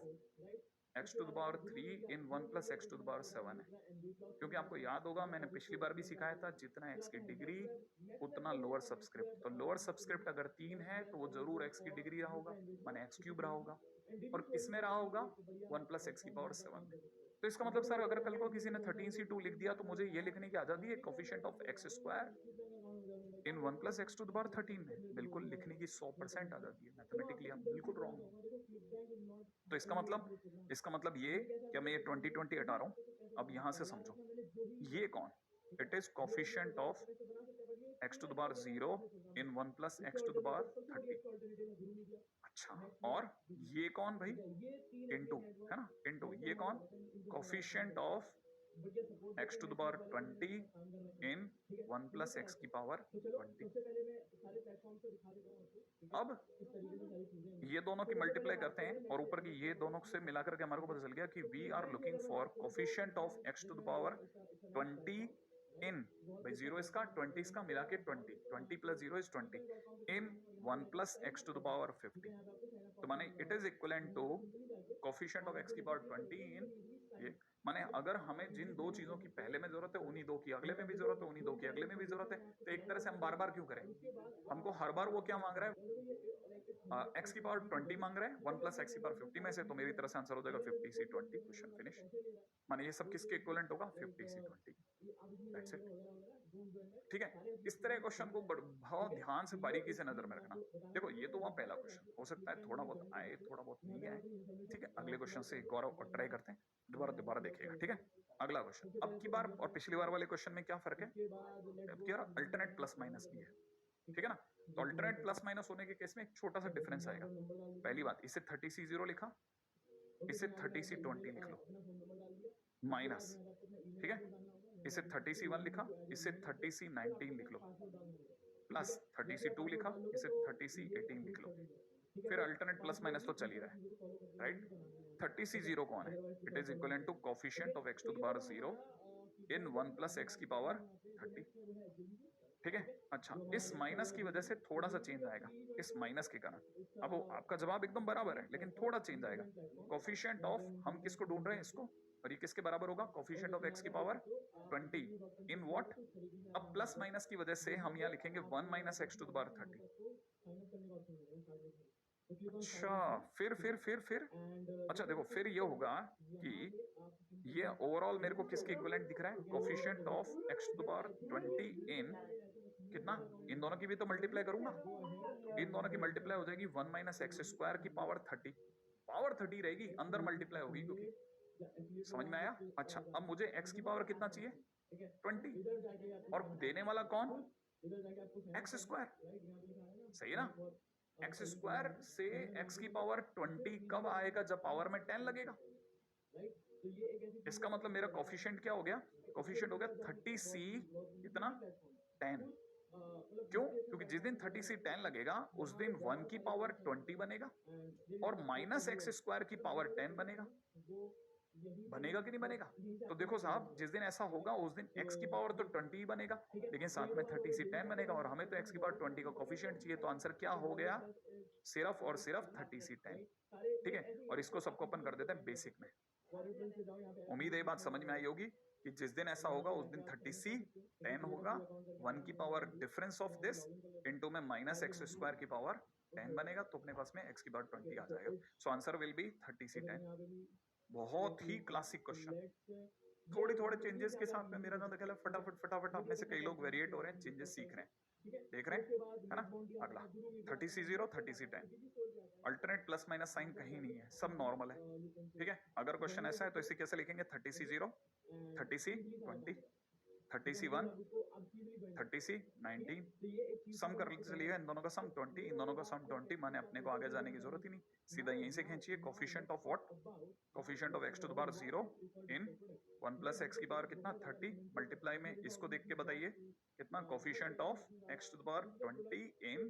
x to the power 3 in 1 plus x to the power 7 है, क्योंकि आपको याद होगा मैंने पिछली बार भी सिखाया था जितना x की डिग्री उतना लोअर सब्सक्रिप्ट, तो लोअर सब्सक्रिप्ट अगर 3 है तो वो जरूर x की डिग्री रहा होगा माने x क्यूब रहा होगा, और किसमें रहा होगा 1 प्लस एक्स की पावर 7 में। तो इसका मतलब सर अगर कल को किसी ने 13C2 लिख दिया तो मुझे ये लिखने की आजादी है coefficient of x square in 1 plus X to the power 13 में, बिल्कुल लिखने की 100% आजादी है, मैथमेटिकली आप बिल्कुल रॉन्ग हो। तो इसका मतलब ये कि मैं ये 2020 हटा रहा हूं, अब यहां से समझो ये कौन, it is coefficient of x to the power 0 in 1 plus X to the power 30। अच्छा, और ये कौन भाई, इनटू है ना, इनटू ये कौन, coefficient of x to the power 20 in 1 plus X की पावर 20। अब ये दोनों की मल्टीप्लाई करते हैं और ऊपर की ये दोनों से मिलाकर के हमारे को पता चल गया कि we are looking for coefficient of x to the power 20 in, भाई 0 इसका 20 इसका मिला के 20 plus 0 is 20 in 1 plus X to the power 50। तो माने it is equivalent to coefficient of x की पावर 20 इन ये, माने अगर हमें जिन दो चीजों की पहले में जरूरत है उन्हीं दो की अगले में भी जरूरत है, उन्हीं दो की अगले में भी जरूरत है, तो एक तरह से हम बार बार क्यों करें, हमको हर बार वो क्या मांग रहा है, x की पावर 20 मांग रहा है 1 प्लस x की पावर 50 में से, तो मेरी तरफ से आंसर हो जाएगा 50c20, क्वेश्चन फिनिश। माने ये सब किसके इक्विवेलेंट होगा, 50c20, दैट्स इट। ठीक है, इस तरह क्वेश्चन को बहुत ध्यान से बारीकी से नजर में रखना। देखो ये तो वहाँ पहला क्वेश्चन, हो सकता है थोड़ा बहुत आए थोड़ा बहुत नहीं आए, ठीक है, अगले क्वेश्चन से एक और ट्राई करते हैं, दोबारा देखिएगा, ठीक है। अगला क्वेश्चन, अब की बार और पिछली बार वाले क्वेश्चन में क्या फर्क है, अब की बार अल्टरनेट प्लस माइनस भी है, ठीक है ना। तो अल्टरनेट प्लस माइनस होने के केस में एक छोटा सा डिफरेंस आएगा। पहली बात, इसे 30c0 लिखा, इसे 30c20 लिख लो माइनस, ठीक है, इसे 30c1 लिखा, इसे 30c19 लिख लो, प्लस 30c2 लिखा, इसे 30c18 लिख लो। फिर अल्टरनेट प्लस माइनस तो चल ही रहा है, राइट। 30c0 कौन है, it is equivalent to coefficient of x to the power 0 in 1 plus x की पावर 30, ठीक है। अच्छा, इस माइनस की वजह से थोड़ा सा चेंज आएगा, इस माइनस के कारण, अब वो आपका जवाब एकदम बराबर है लेकिन थोड़ा चेंज आएगा। कोफिशिएंट ऑफ, हम किसको ढूंढ रहे हैं, इसको, और ये किसके बराबर होगा, कोफिशिएंट ऑफ x की पावर 20 इन व्हाट, अब प्लस माइनस की वजह से हम यहाँ लिखेंगे 1 minus x to the power 30। अच्छा, फिर अच्छा देखो, फिर ये होगा कि ये ओवरऑल मेरे को किसके इक्विवेलेंट दिख रहा है, coefficient of x to the power 20 in कितना, इन दोनों की भी तो मल्टीप्लाई करूंगा, इन दोनों की मल्टीप्लाई हो जाएगी 1 माइनस एक्स स्क्वायर की पावर 30, पावर 30 रहेगी, अंदर मल्टीप्लाई होगी, क्योंकि समझ में आया। अच्छा, अब मुझे x की पावर कितना चाहिए, 20, और देने वाला कौन, एक्स स्क्वायर, सही है ना। एक्स स्क्वायर से x की पावर 20 कब आएगा, जब पावर में 10 लगेगा। इसका मतलब मेरा कोफिशिएंट क्या हो गया, कोफिशिएंट हो गया 30c कितना 10, क्यों, क्योंकि जिस दिन 30c 10 लगेगा उस दिन 1 की पावर 20 बनेगा और माइनस एक्स स्क्वायर की पावर 10 बनेगा, बनेगा कि नहीं बनेगा। तो देखो साहब, जिस दिन ऐसा होगा उस दिन x की पावर तो 20 ही बनेगा, लेकिन साथ में 30c 10 बनेगा, और हमें तो x की पावर 20 का कोफिशिएंट चाहिए, तो आंसर क्या हो गया, सिर्फ और सिर्फ 30c 10, ठीक है। और इसको सबको अपन कर देते हैं बेसिक में। उम्मीद है ये बात समझ में आई होगी कि जिस दिन ऐसा होगा उस दिन 30c 10 होगा, 1 की power difference of this into में माइनस एक्स स्क्वायर की पावर 10 बनेगा, तो अपने पास में x की पावर 20 आ जाएगा। So answer will B 30c 10। बहुत ही क्लासिक क्वेश्चन, थोड़े चेंजेस के साथ में, मेरा ज्यादा ख्याल है फटाफट आप में से कई लोग वेरिएट हो रहे हैं, चेंजेस सीख रहे हैं, देख रहे हैं, है ना। अगला 30c0 30c10, alternate plus minus sign कहीं नहीं है, सब नॉर्मल है, ठीक है। अगर क्वेश्चन ऐसा है तो इसे कैसे लिखेंगे, 30c0 30c20 30c1 30c19, सम कर चलिएगा, इन दोनों का सम 20, इन दोनों का सम 20, माने अपने को आगे जाने की जरूरत ही नहीं, सीधा यहीं से खींचिए, coefficient of what, coefficient of x to the power 0 in 1 plus x की पावर कितना 30, मल्टीप्लाई में इसको देख के बताइए कितना, coefficient of x to the power 20 in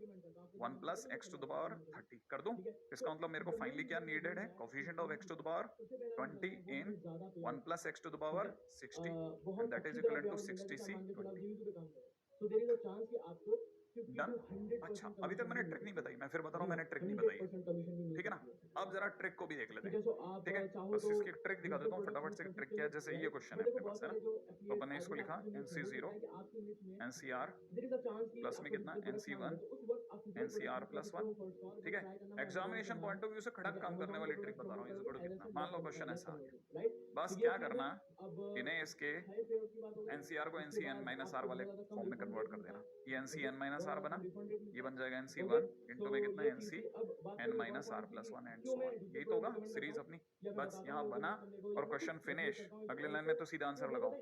1 plus x to the power 30 कर दूं। इसका मतलब मेरे को फाइनली क्या नीडेड है, coefficient of x to the power 20 in 1 plus x to the power 60, and that is equal to 60c20। Done. अच्छा, अभी तक मैंने ट्रिक नहीं बताई, मैं फिर बता रहा हूँ, मैंने ट्रिक नहीं बताई, ठीक है ना। अब जरा ट्रिक को भी देख लेते हैं, ठीक है, बस इसकी ट्रिक दिखा देता हूँ फटाफट से। ट्रिक क्या है, जैसे ये क्वेश्चन है अपने पास, है ना, तो अपन ने इसको लिखा NC0 NCR प्लस में कितना NC1 NCR प्लस 1, ठीक है। एग्जामिनेशन पॉइंट ऑफ व्यू से खड़क काम करने वाली ट्रिक बता रहा हूँ, इसको कितना, मान लो क्वेश्चन ऐसा आ गया, बस क्या करना, इन्हें इसके NCR को NCN-R वाले फॉर्म में कन्वर्ट कर देना। ये NCN-R बना, ये बन जाएगा NC1 इंटू में कितना NCN-R plus 1 and so on. यही तो होगा सीरीज अपनी, बस यहाँ बना और क्वेश्चन फिनिश। अगले लाइन में तो सीधा आंसर लगाओ,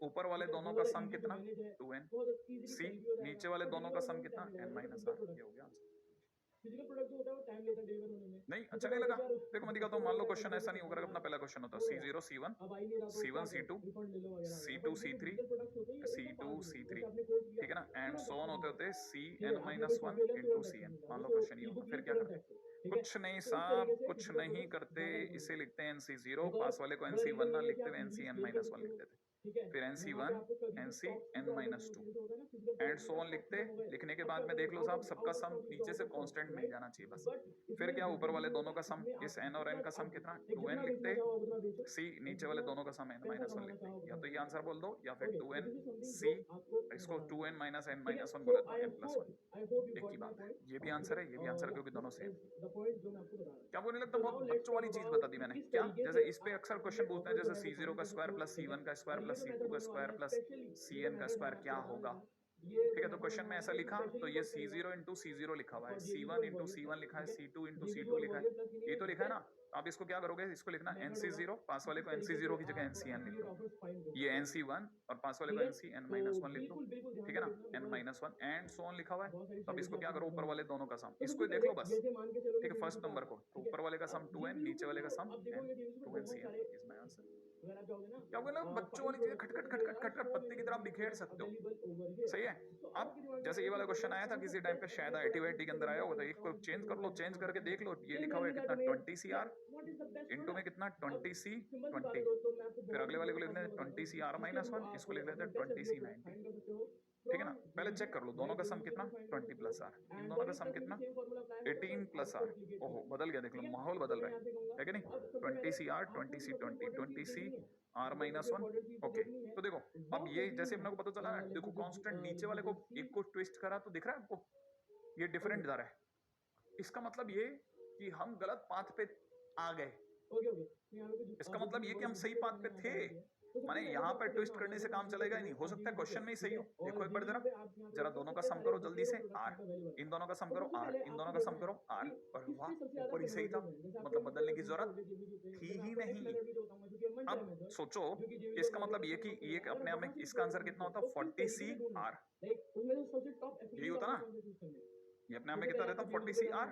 ऊपर वाले दोनों का सम कितना 2n, सी नीचे वाले दोनों का सम कितना n-r, ये हो गया आंसर। फिजिकल प्रोडक्ट जो होता है वो टाइम लेता है, डे 1 होने में। नहीं, अच्छा नहीं लगा, देखो मैं दिखाता हूँ, मान लो क्वेश्चन ऐसा नहीं होगा, अपना पहला क्वेश्चन होता C0 C1 C1 C2 C2 C3 C2 C3, ठीक है ना, एंड सो ऑन होते होते Cn-1 इंटू Cn। मान लो क्वेश्चन ये होगा, फिर क्या करते, कुछ नहीं साहब, कुछ नहीं करते, इसे लिखते हैं NC0, पास वाले को NC1 ना लिखते हुए NCn-1 लिख देते, फिर NC1 NC n minus 2 and so on लिखते। लिखने के बाद में देख लो साहब, सबका सम नीचे से कांस्टेंट मिल जाना चाहिए बस। फिर क्या, ऊपर वाले दोनों का सम, इस n और n का सम कितना 2n लिखते, c नीचे वाले दोनों का सम n माइनस 1 लिखते। या तो ये आंसर बोल दो या फिर 2n c, इसको 2n माइनस n माइनस 1 बोले तो n प्लस 1, एक ही बात है। ये भी आंसर है, ये भी आंसर, क्योंकि दोनों सेम। क्या बोलने लगता, बहुत बच्चों वाली चीज बता दी मैंने क्या। जैसे इस पे अक्सर क्वेश्चन पूछते हैं, जैसे c0 का स्क्वायर प्लस c1 का स्क्वायर प्लस c2 का स्क्वायर प्लस cn का स्क्वायर क्या होगा। ठीक है, तो क्वेश्चन में ऐसा लिखा तो ये c0 इंटू c0 लिखा हुआ है, c1 इंटू c1 लिखा है, c2 इंटू c2 लिखा है, ये तो लिखा है ना। आप इसको क्या करोगे, इसको लिखना nc0, पास वाले को nc0 की जगह ncn लिख दो, ये nc1 और पास वाले को ncn माइनस 1 लिख दो, ठीक है ना, n minus 1 and so on लिखा हुआ है। तो अब इसको क्या करो, ऊपर वाले दोनों का सम, इसको देख लो बस, ठीक है, फर्स्ट नंबर को, तो ऊपर वाले का सम 2n, नीचे वाले का सम n, 2ncn is my answer. क्या बोला, बच्चों वाली चीजें खटखट खटखट खटखट पत्ते की तरह बिखेर सकते हो, सही है। अब जैसे ये वाला क्वेश्चन आया था किसी टाइम पे, शायद IIT के अंदर आया होगा, तो एक को चेंज कर लो, चेंज करके देख लो, ये लिखा हुआ है कितना 20cr इंटू में कितना 20c 20, फिर अगले वाले को लिख लेते 20cr माइनस 1, इसको लिख लेते 20c 90, ठीक है ना। पहले चेक कर लो दोनों का सम कितना 20 प्लस r, इन दोनों का सम कितना 18 प्लस r। ओहो बदल गया, देख लो माहौल बदल रहा है कि नहीं, 20cr 20c 20 20c r minus 1, okay. तो देखो अब ये जैसे अपने को पता चला, देखो कांस्टेंट नीचे वाले को एक को ट्विस्ट करा तो दिख रहा है आपको, ये डिफरेंट जा रहा है, इसका मतलब ये कि हम गलत पाथ पे आ गए, इसका मतलब ये कि हम सही पाथ पे थे, माने यहाँ पर ट्विस्ट करने से काम चलेगा ही नहीं, हो सकता है क्वेश्चन में ही सही हो। देखो एक बार जरा दोनों का सम करो जल्दी से, r, इन दोनों का सम करो r, इन दोनों का सम करो r, और वाह ऊपर ही सही था, मतलब बदलने की जरूरत थी ही नहीं। अब सोचो इसका मतलब ये कि ये अपने आप में इसका आंसर कितना होता, 40c r, यही होता ना, ये अपने आप में कितना रहता 40c r,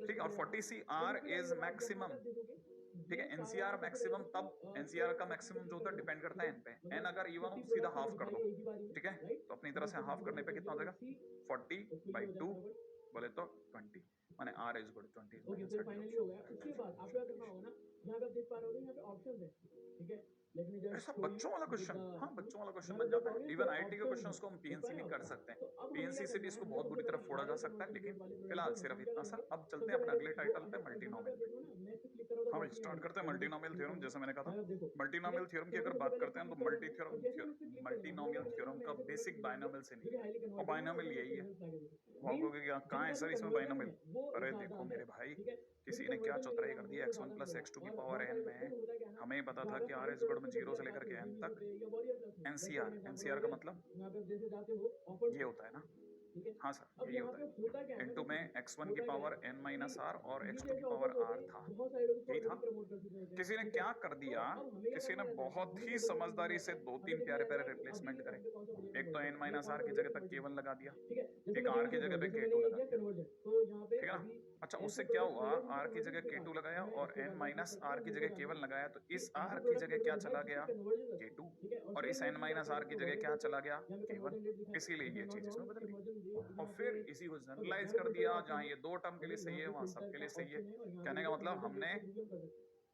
ठीक है, और 40c r इज मैक्सिमम, ठीक है। NCR मैक्सिमम, तब NCR का मैक्सिमम जो होता है डिपेंड करता है n पे, n अगर इवन हो सीधा हाफ कर दो, ठीक है, तो अपनी तरह से हाफ करने पे कितना हो जाएगा 40/2 बोले तो 20, माने r is equal to 20 minus 30। ऐसा बच्चों वाला क्वेश्चन, हाँ बच्चों वाला क्वेश्चन बन जाता है। इवन IIT के क्वेश्चंस को हम PNC में कर सकते हैं, PNC से भी इसको बहुत बुरी तरह फोड़ा जा सकता है, लेकिन फिलहाल सिर्फ इतना सा। अब चलते हैं अपने अगले टाइटल पे, मल्टीनोमियल पे। हाँ भाई स्टार्ट करते हैं मल्टीनोमियल थ्योरम। जैसे मैंने कहा था मल्टीनोमियल थ्योरम की अगर बात करते हैं तो मल्टीनोमियल थ्योरम का बेसिक बाइनोमियल से नहीं है, और बाइनोमियल यही है। भागोगे क्या, कहाँ है सर इसमें बाइनोमियल, अरे देखो मेरे भाई किसी ने क्या चौतराई कर दी, x1 प्लस x2 की पावर n में हमें पता था कि r इज इक्वल टू 0 से लेकर के n तक, NCR का मतलब ये होता है ना, हाँ सर यही होता है, इनटू में x1 की पावर n माइनस r और x2 की पावर r था, यही था। किसी ने क्या कर दिया, किसी ने बहुत ही समझदारी से 2-3 प्यारे प्यारे रिप्लेसमेंट करे, एक तो n माइनस r की जगह पे k1 लगा दिया, एक r की जगह पे k2 लगा दिया, ठीक है ना। अच्छा उससे क्या हुआ, r की जगह k2 लगाया और n माइनस r की जगह k1 लगाया, तो इस r की जगह क्या चला गया k2, और इस n माइनस r की जगह क्या चला गया k1, इसीलिए ये चीज इसमें बदल गई। और फिर इसी को जनरलाइज कर दिया, जहां ये 2 टर्म के लिए सही है वहां सबके लिए सही है। कहने का मतलब हमने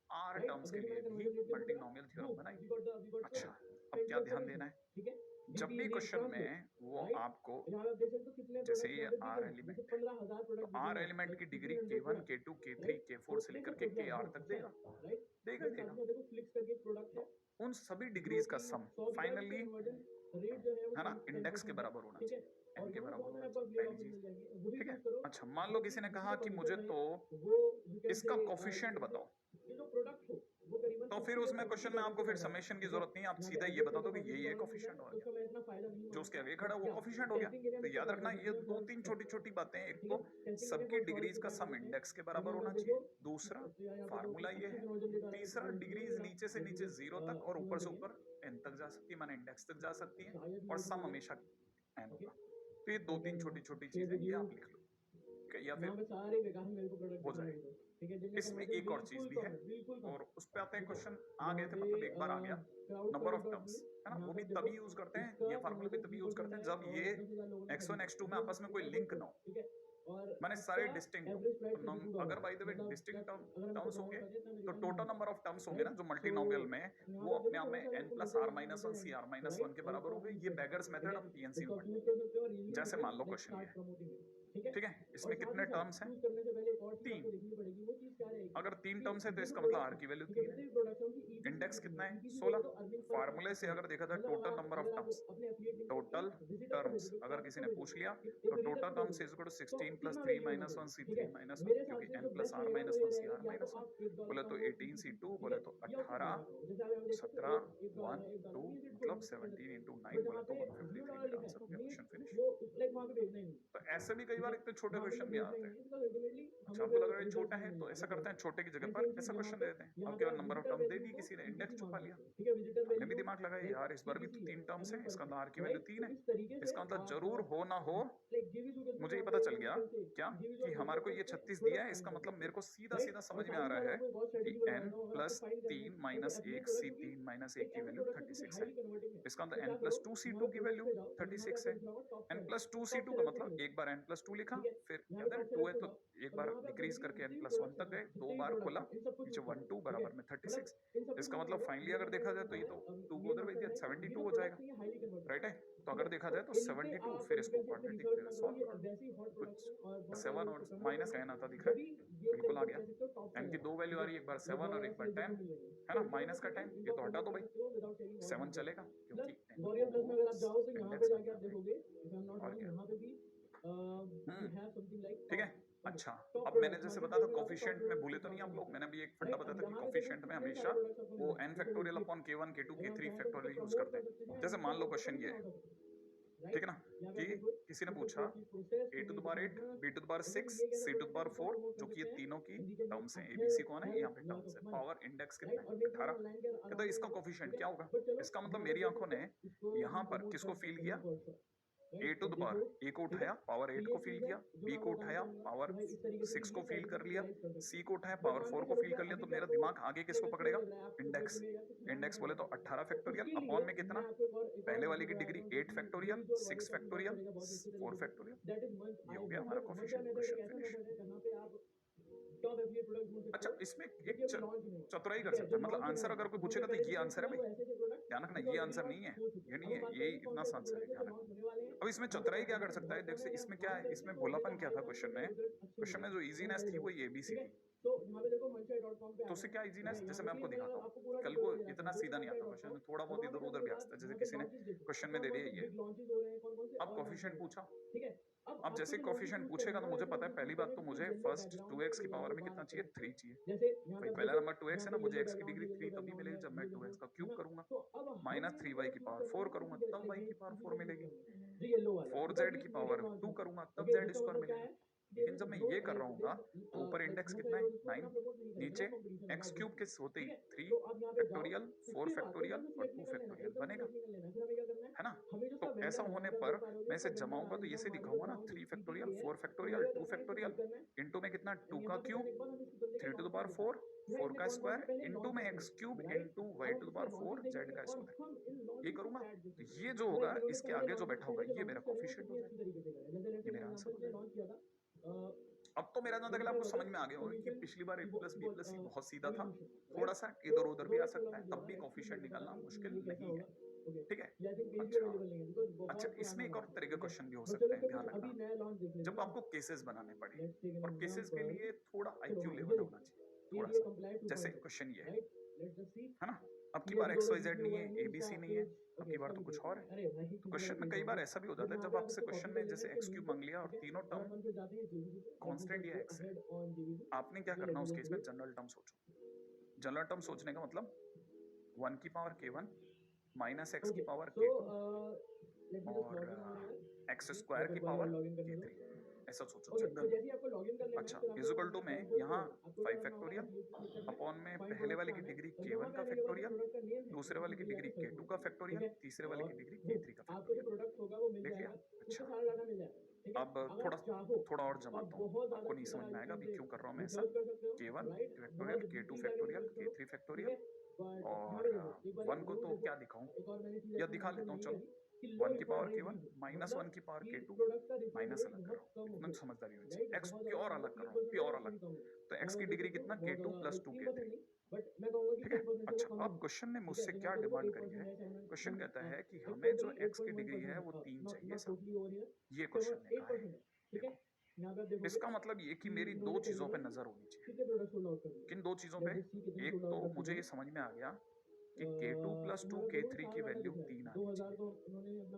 r टर्म्स के लिए भी मल्टीनोमियल थ्योरम बनाई। अच्छा अब क्या ध्यान देना है, जब भी क्वेश्चन में वो आपको जैसे ये r एलिमेंट, तो r एलिमेंट की degree k1 k2 k3 k4 से लेकर के kr तक देगा, देगा देगा। तो उन सभी डिग्रीज का सम फाइनली है ना इंडेक्स के बराबर होना चाहिए, n के बराबर होना चाहिए, पहली चीज, ठीक है। अच्छा मान लो किसी ने कहा कि मुझे तो इसका कोफिशिएंट बताओ, तो फिर उसमें क्वेश्चन में आपको फिर समेशन की जरूरत नहीं है, आप सीधा ये बता दो कि ये कोफिशिएंट हो गया, जो उसके आगे खड़ा वो कोफिशिएंट हो गया। तो याद रखना ये 2-3 छोटी छोटी बातें, एक तो सबकी डिग्रीज का सम इंडेक्स के बराबर होना चाहिए, दूसरा फार्मूला ये है, तीसरा डिग्रीज नीचे से नीचे 0 तक और ऊपर से ऊपर n तक जा सकती है, माने इंडेक्स तक जा सकती है, और सम हमेशा n होगा। तो ये 2-3 छोटी छोटी चीजें ये आप लिख लो, या फिर हो जाएगा। इसमें एक और चीज भी है, और उस पे आते हैं क्वेश्चन आ गए थे, मतलब एक बार आ गया, नंबर ऑफ टर्म्स है ना, वो भी तभी यूज करते हैं, ये फार्मूला भी तभी यूज करते हैं जब ये x1 x2 में आपस में कोई लिंक ना हो, मैंने सारे डिस्टिंक्ट अगर by the way distinct terms होंगे तो टोटल नंबर ऑफ टर्म्स होंगे ना जो मल्टीनोमियल में वो अपने आप में n plus R minus one C R minus one के बराबर हो गए। ये बेगर्स मेथड हम पीएनसी में पढ़ेंगे। जैसे मान लो क्वेश्चन ये ठीक है, इसमें कितने टर्म्स हैं? 3। अगर 3 टर्म्स है तो इसका मतलब आर की वैल्यू 3 है। इंडेक्स कितना है? 16। फार्मूले से अगर देखा जाए total number of terms, total terms अगर किसी ने पूछ लिया तो total terms is equal to 16 plus 3 minus 1 C 3 minus 1, क्योंकि n plus R minus 1 C R minus 1 बोले तो 18 सी 2 बोले तो 18 17 1 2 मतलब 17 इंटू 9 बोले तो 153 मेरा आंसर हो गया। Question finish. तो ऐसे भी कई बार इतने छोटे क्वेश्चन भी आते हैं। अच्छा आपको लग रहा है छोटा है तो ऐसा करते हैं छोटे की जगह पर ऐसा क्वेश्चन दे देते हैं। अब केवल नंबर ऑफ टर्म दे दी, किसी ने इंडेक्स छुपा लिया, हमने भी दिमाग लगाया यार इस बार भी तो 3 टर्म्स हैं, इसका मतलब आर की वैल्यू 3 है, इसका मतलब जरूर हो ना हो मुझे ये पता चल गया क्या कि हमारे को ये 36 दिया है, इसका मतलब मेरे को सीधा सीधा समझ में आ रहा है कि n plus 3 minus 1 C 3 minus 1 की वैल्यू 36 है। इसका मतलब n प्लस 2 सी 2 की वैल्यू 36 है। n प्लस 2 सी 2 का मतलब एक बार n प्लस 2 लिखा, फिर याद है 2 है तो एक बार डिक्रीज करके n प्लस 1 तक गए, 2 बार खोला नीचे 1 2 बराबर में 36। इसका मतलब फाइनली अगर देखा जाए तो ये तो 2 को उधर भेज दिया 72 हो जाएगा, राइट है। तो अगर देखा जाए तो 72 फिर इसको क्वाड्रेटिक सॉल्व कर लो, कुछ 7 और माइनस 10 आता दिख रहा है, बिल्कुल आ गया। n की 2 वैल्यू आ रही है, एक बार 7 और एक बार 10 है ना, माइनस का 10 ये तो हटा दो भाई, 7 चलेगा क्योंकि इंडेक्स और क्या ठीक है। अच्छा अब मैंने जैसे बताया था कोफिशिएंट में भूले तो नहीं आप लोग, मैंने भी एक फंडा बताया था कि कोफिशिएंट में हमेशा वो n factorial upon k1 k2 k3 factorial use करते हैं। जैसे मान लो क्वेश्चन ये है ठीक है ना कि किसी ने पूछा a to the power 8 b to the power 6 c to the power 4 जो कि ये तीनों की टर्म्स हैं, एबीसी कौन है यहाँ पे टर्म्स है, पावर इंडेक्स कितना है 18, कहता है इसका कोफिशिएंट क्या होगा। इसका मतलब मेरी आंखों ने यहाँ पर किसको फील किया, a to the power a को उठाया पावर 8 को फील किया, b को उठाया पावर 6 को फील कर लिया, c को उठाया पावर 4 को फील कर लिया, तो मेरा दिमाग आगे किसको पकड़ेगा, इंडेक्स। इंडेक्स बोले तो 18 फैक्टोरियल अपॉन में कितना, पहले वाली की डिग्री 8 फैक्टोरियल 6 फैक्टोरियल 4 फैक्टोरियल, ये हो गया हमारा कोफिशिएंट। Question finish. अच्छा इसमें एक चतुराई कर सकते हैं, मतलब आंसर अगर कोई पूछेगा तो ये आंसर है भाई, ध्यान रखना ये आंसर नहीं है, ये नहीं है, ये इतना सा आंसर है, ध्यान रखना। अब इसमें चतुराई क्या कर सकता है, देखिए इसमें क्या है, इसमें भोलापन क्या था क्वेश्चन में जो इजीनेस थी वो एबीसी थी, तो उससे क्या इजीनेस, जैसे मैं आपको दिखाता हूँ, कल को इतना सीधा नहीं आता क्वेश्चन, थोड़ा बहुत इधर उधर भी आता है, जैसे किसी ने क्वेश्चन में दे दिया ये अब कोफिशिएंट पूछा, अब जैसे कोफिशिएंट पूछेगा तो मुझे पता है पहली बात तो मुझे फर्स्ट 2x की पावर में कितना चाहिए 3 चाहिए, भाई पहला नंबर 2x है ना, मुझे x की डिग्री 3 तभी मिलेगी जब मैं 2x का क्यूब करूंगा, माइनस 3y की पावर 4 करूंगा तब y की पावर 4 मिलेगी, 4z की पावर 2 करूंगा तब z स्क्वायर मिलेगा। लेकिन जब मैं ये कर रहा हूँ तो ऊपर इंडेक्स कितना है 9, नीचे x क्यूब के होते ही 3 फैक्टोरियल 4 फैक्टोरियल और 2 फैक्टोरियल बनेगा, है ना। तो ऐसा होने पर मैं इसे जमाऊंगा तो ऐसे दिखाऊंगा ना 3 फैक्टोरियल 4 फैक्टोरियल 2 फैक्टोरियल इनटू में कितना 2 का क्यूब 3 टू द पावर 4 4 का स्क्वायर इनटू में x cube into y to the power 4 z का स्क्वायर, ये करूंगा तो ये जो होगा इसके आगे जो बैठा होगा ये मेरा कोफिशिएंट हो जाएगा, ये मेरा आंसर हो जाएगा। अब तो मेरा अंदाजा आपको समझ में आ गया होगा कि पिछली बार a plus b plus c बहुत सीधा था, थोड़ा सा इधर उधर भी आ सकता है, तब भी कोफिशिएंट निकालना मुश्किल नहीं है, ठीक है। अच्छा इसमें एक और तरह के क्वेश्चन भी हो सकते हैं, ध्यान रखना जब आपको केसेस बनाने पड़े, और केसेस के लिए थोड़ा आईक्यू लेवल होना चाहिए थोड़ा सा, जैसे क्वेश्चन ये है ना, अब की बार XYZ नहीं है ABC नहीं है, अब की बार तो कुछ और है, तो क्वेश्चन में कई बार ऐसा भी हो जाता है जब आपसे क्वेश्चन में जैसे x क्यूब मांग लिया और तीनों टर्म कांस्टेंट या x है, आपने क्या करना उस केस में जनरल टर्म सोचो, जनरल टर्म सोचने का मतलब 1 की पावर k1 माइनस x की पावर k2 और x स्क्वायर की पावर k3, ऐसा सोचो जनरल। अच्छा इजिकल टू में यहाँ 5 फैक्टोरियल अपॉन में पहले वाले की डिग्री k1 का फैक्टोरियल, दूसरे वाले की डिग्री k2 का फैक्टोरियल, तीसरे वाले की डिग्री k3 का फैक्टोरियल, देख लिया। अच्छा अब थोड़ा और जमाता हूँ, आपको नहीं समझ में आएगा अभी क्यों कर रहा हूँ मैं ऐसा, k1 factorial k2 factorial k3 factorial और 1 को तो क्या दिखाऊं, या दिखा लेता हूँ चलो, 1 की पावर k1 माइनस 1 की पावर k2, माइनस अलग कर रहा हूँ, इतना समझदारी होनी चाहिए। x प्योर अलग कर रहा हूँ, प्योर अलग, तो x की डिग्री कितना, k2 प्लस 2k3, ठीक है। अच्छा, अब क्वेश्चन ने मुझसे क्या डिमांड करी है, क्वेश्चन कहता है कि हमें जो x की डिग्री है वो 3 चाहिए साहब, ये क्वेश्चन ने कहा है। देखो, इसका मतलब ये कि मेरी दो चीजों पे नजर होनी चाहिए। किन दो चीजों पे, एक तो मुझे ये समझ में आ गया कि k2 प्लस 2k3 की वैल्यू 3 आनी चाहिए,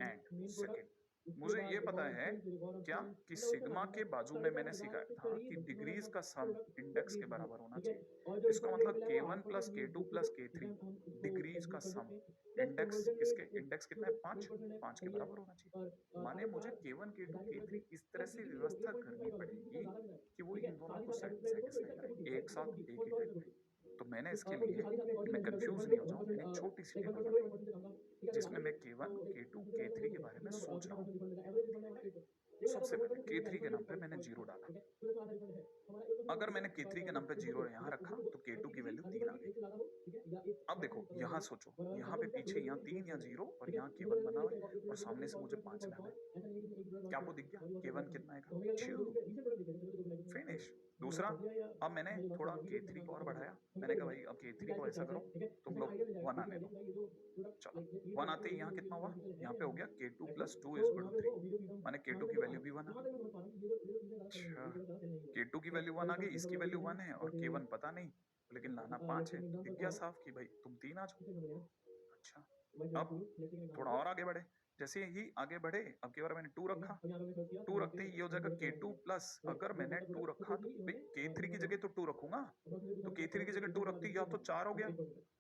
एंड सेकेंड मुझे ये पता है क्या कि सिग्मा के बाजू में मैंने सिखाया था कि डिग्रीज का सम इंडेक्स के बराबर होना चाहिए। इसका मतलब k1 plus k2 plus k3 degrees का सम इंडेक्स, इसके इंडेक्स कितना है, 5, 5 के बराबर होना चाहिए। माने मुझे k1 k2 k3 इस तरह से व्यवस्था करनी पड़ेगी कि वो इन दोनों को सेटिस्फाई करे एक साथ एक ही टाइम में। तो मैंने इसके लिए कि मैं कंफ्यूज नहीं हो जाऊं, मैंने एक छोटी सी टेबल बनाई जिसमें मैं k1 k2 k3 के बारे में सोच रहा हूँ। सबसे पहले k3 के नाम पे मैंने 0 डाला। अगर मैंने k3 के नाम पे 0 यहाँ रखा तो k2 की वैल्यू 3 आ गई। अब देखो यहाँ सोचो, यहाँ पे पीछे यहाँ 3 या 0 और यहाँ k1 बना हुआ है और सामने से मुझे 5 लाना है। क्या आपको दिख गया k1 कितना आएगा, 2, फिनिश। दूसरा, अब मैंने थोड़ा k3 को और बढ़ाया, मैंने कहा भाई अब k3 को ऐसा करो तुम लोग 1 आने दो। चलो 1 आते ही यहाँ कितना हुआ, यहाँ पे हो गया k2 plus 2 is equal to 3, माने k2 की वैल्यू भी 1 आ गई। अच्छा, k2 की वैल्यू 1 आ गई, इसकी वैल्यू 1 है और k1 पता नहीं, लेकिन लाना 5 है। दिख गया साफ कि भाई तुम 3 आ जाओ। अच्छा, अब थोड़ा और आगे बढ़े, जैसे ही आगे बढ़े अब की बार मैंने 2 रखा, 2 रखते ही ये हो जाएगा k2 प्लस, अगर मैंने 2 रखा तो k3 की जगह तो 2 रखूंगा, तो k3 की जगह 2 रखती या तो 4 हो गया,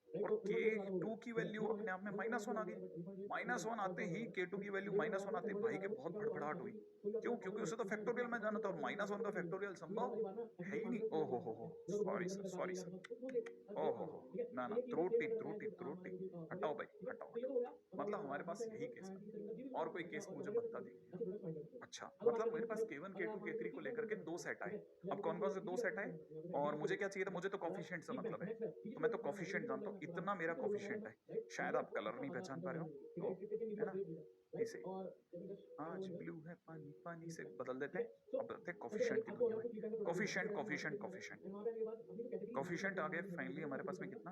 और k2 की वैल्यू अपने आप में -1 आ गई। -1 आते ही k2 की वैल्यू -1 आते ही भाई के बहुत भड़बड़ाहट हुई। क्यों, क्योंकि उसे तो फैक्टोरियल में जाना था और -1 का फैक्टोरियल संभव है ही नहीं। ओ हो, सॉरी सर, सॉरी सर, ओ हो, ना ना, त्रुटि त्रुटि त्रुटि, हटाओ भाई, हटाओ हटाओ। मतलब हमारे पास यही केस है, और कोई केस मुझे बनता दिख नहीं रहा। अच्छा, मतलब मेरे पास k1 k2 k3 को लेकर के 2 सेट आए। अब कौन कौन से 2 सेट आए, और मुझे क्या चाहिए था, मुझे तो कॉफिशिएंट से मतलब है, तो मैं तो कॉफिशिएंट जानता हूँ, इतना मेरा कॉफिशिएंट है। शायद आप कलर नहीं पहचान पा रहे हो, तो है ना, इसे आज ब्लू है पानी, पानी से बदल देते हैं। अब बदलते हैं कोफिशिएंट की दुनिया में, कोफिशिएंट कोफिशिएंट कोफिशिएंट कोफिशिएंट आ गए फाइनली हमारे पास में कितना,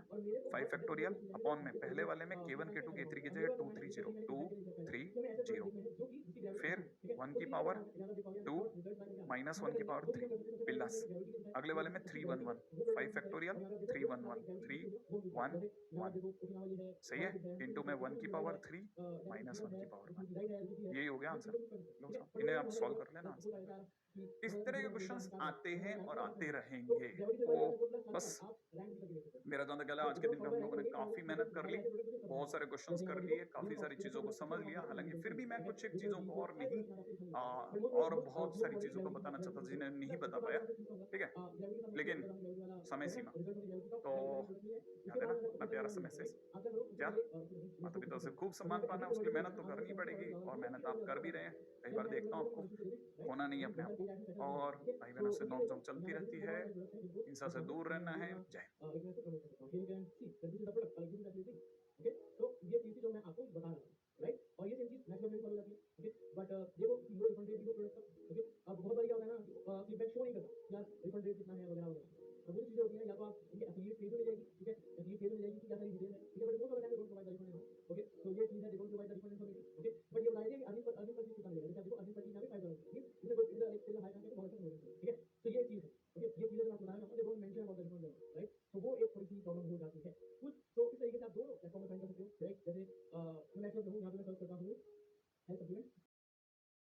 5 फैक्टोरियल अपॉन में पहले वाले में k1 k2 k3 की जगह 2 3 0 2 3 0, फिर 1 की पावर 2 -1 की पावर 3 प्लस अगले वाले में 3 1 1 5 फैक्टोरियल 3 1 1 3 1 1, सही है, इंटू में 1 की पावर 3 -1 की पावर 1, यही हो गया आंसर। लो साहब, इन्हें आप सॉल्व कर लेना आंसर। इस तरह के क्वेश्चंस आते हैं और आते रहेंगे, तो बस मेरा जहां तक ख्याल है आज के दिन पे हम लोगों ने काफी मेहनत कर ली, बहुत सारे क्वेश्चंस कर लिए, काफी सारी चीजों को समझ लिया। हालांकि फिर भी मैं कुछ एक चीजों को और नहीं और बहुत सारी चीजों को बताना चाहता था जिन्हें नहीं बता पाया, ठीक है, लेकिन समय सीमा, तो याद है ना अपना प्यारा सा मैसेज, क्या माता पिता से खूब सम्मान पाना है, उसके लिए मेहनत तो करनी पड़ेगी और मेहनत आप कर भी रहे हैं। कई बार देखता हूँ आपको खोना नहीं है अपने आप को, और भाई बहनों से नोक झोंक चलती रहती है, हिंसा से दूर रहना है। जय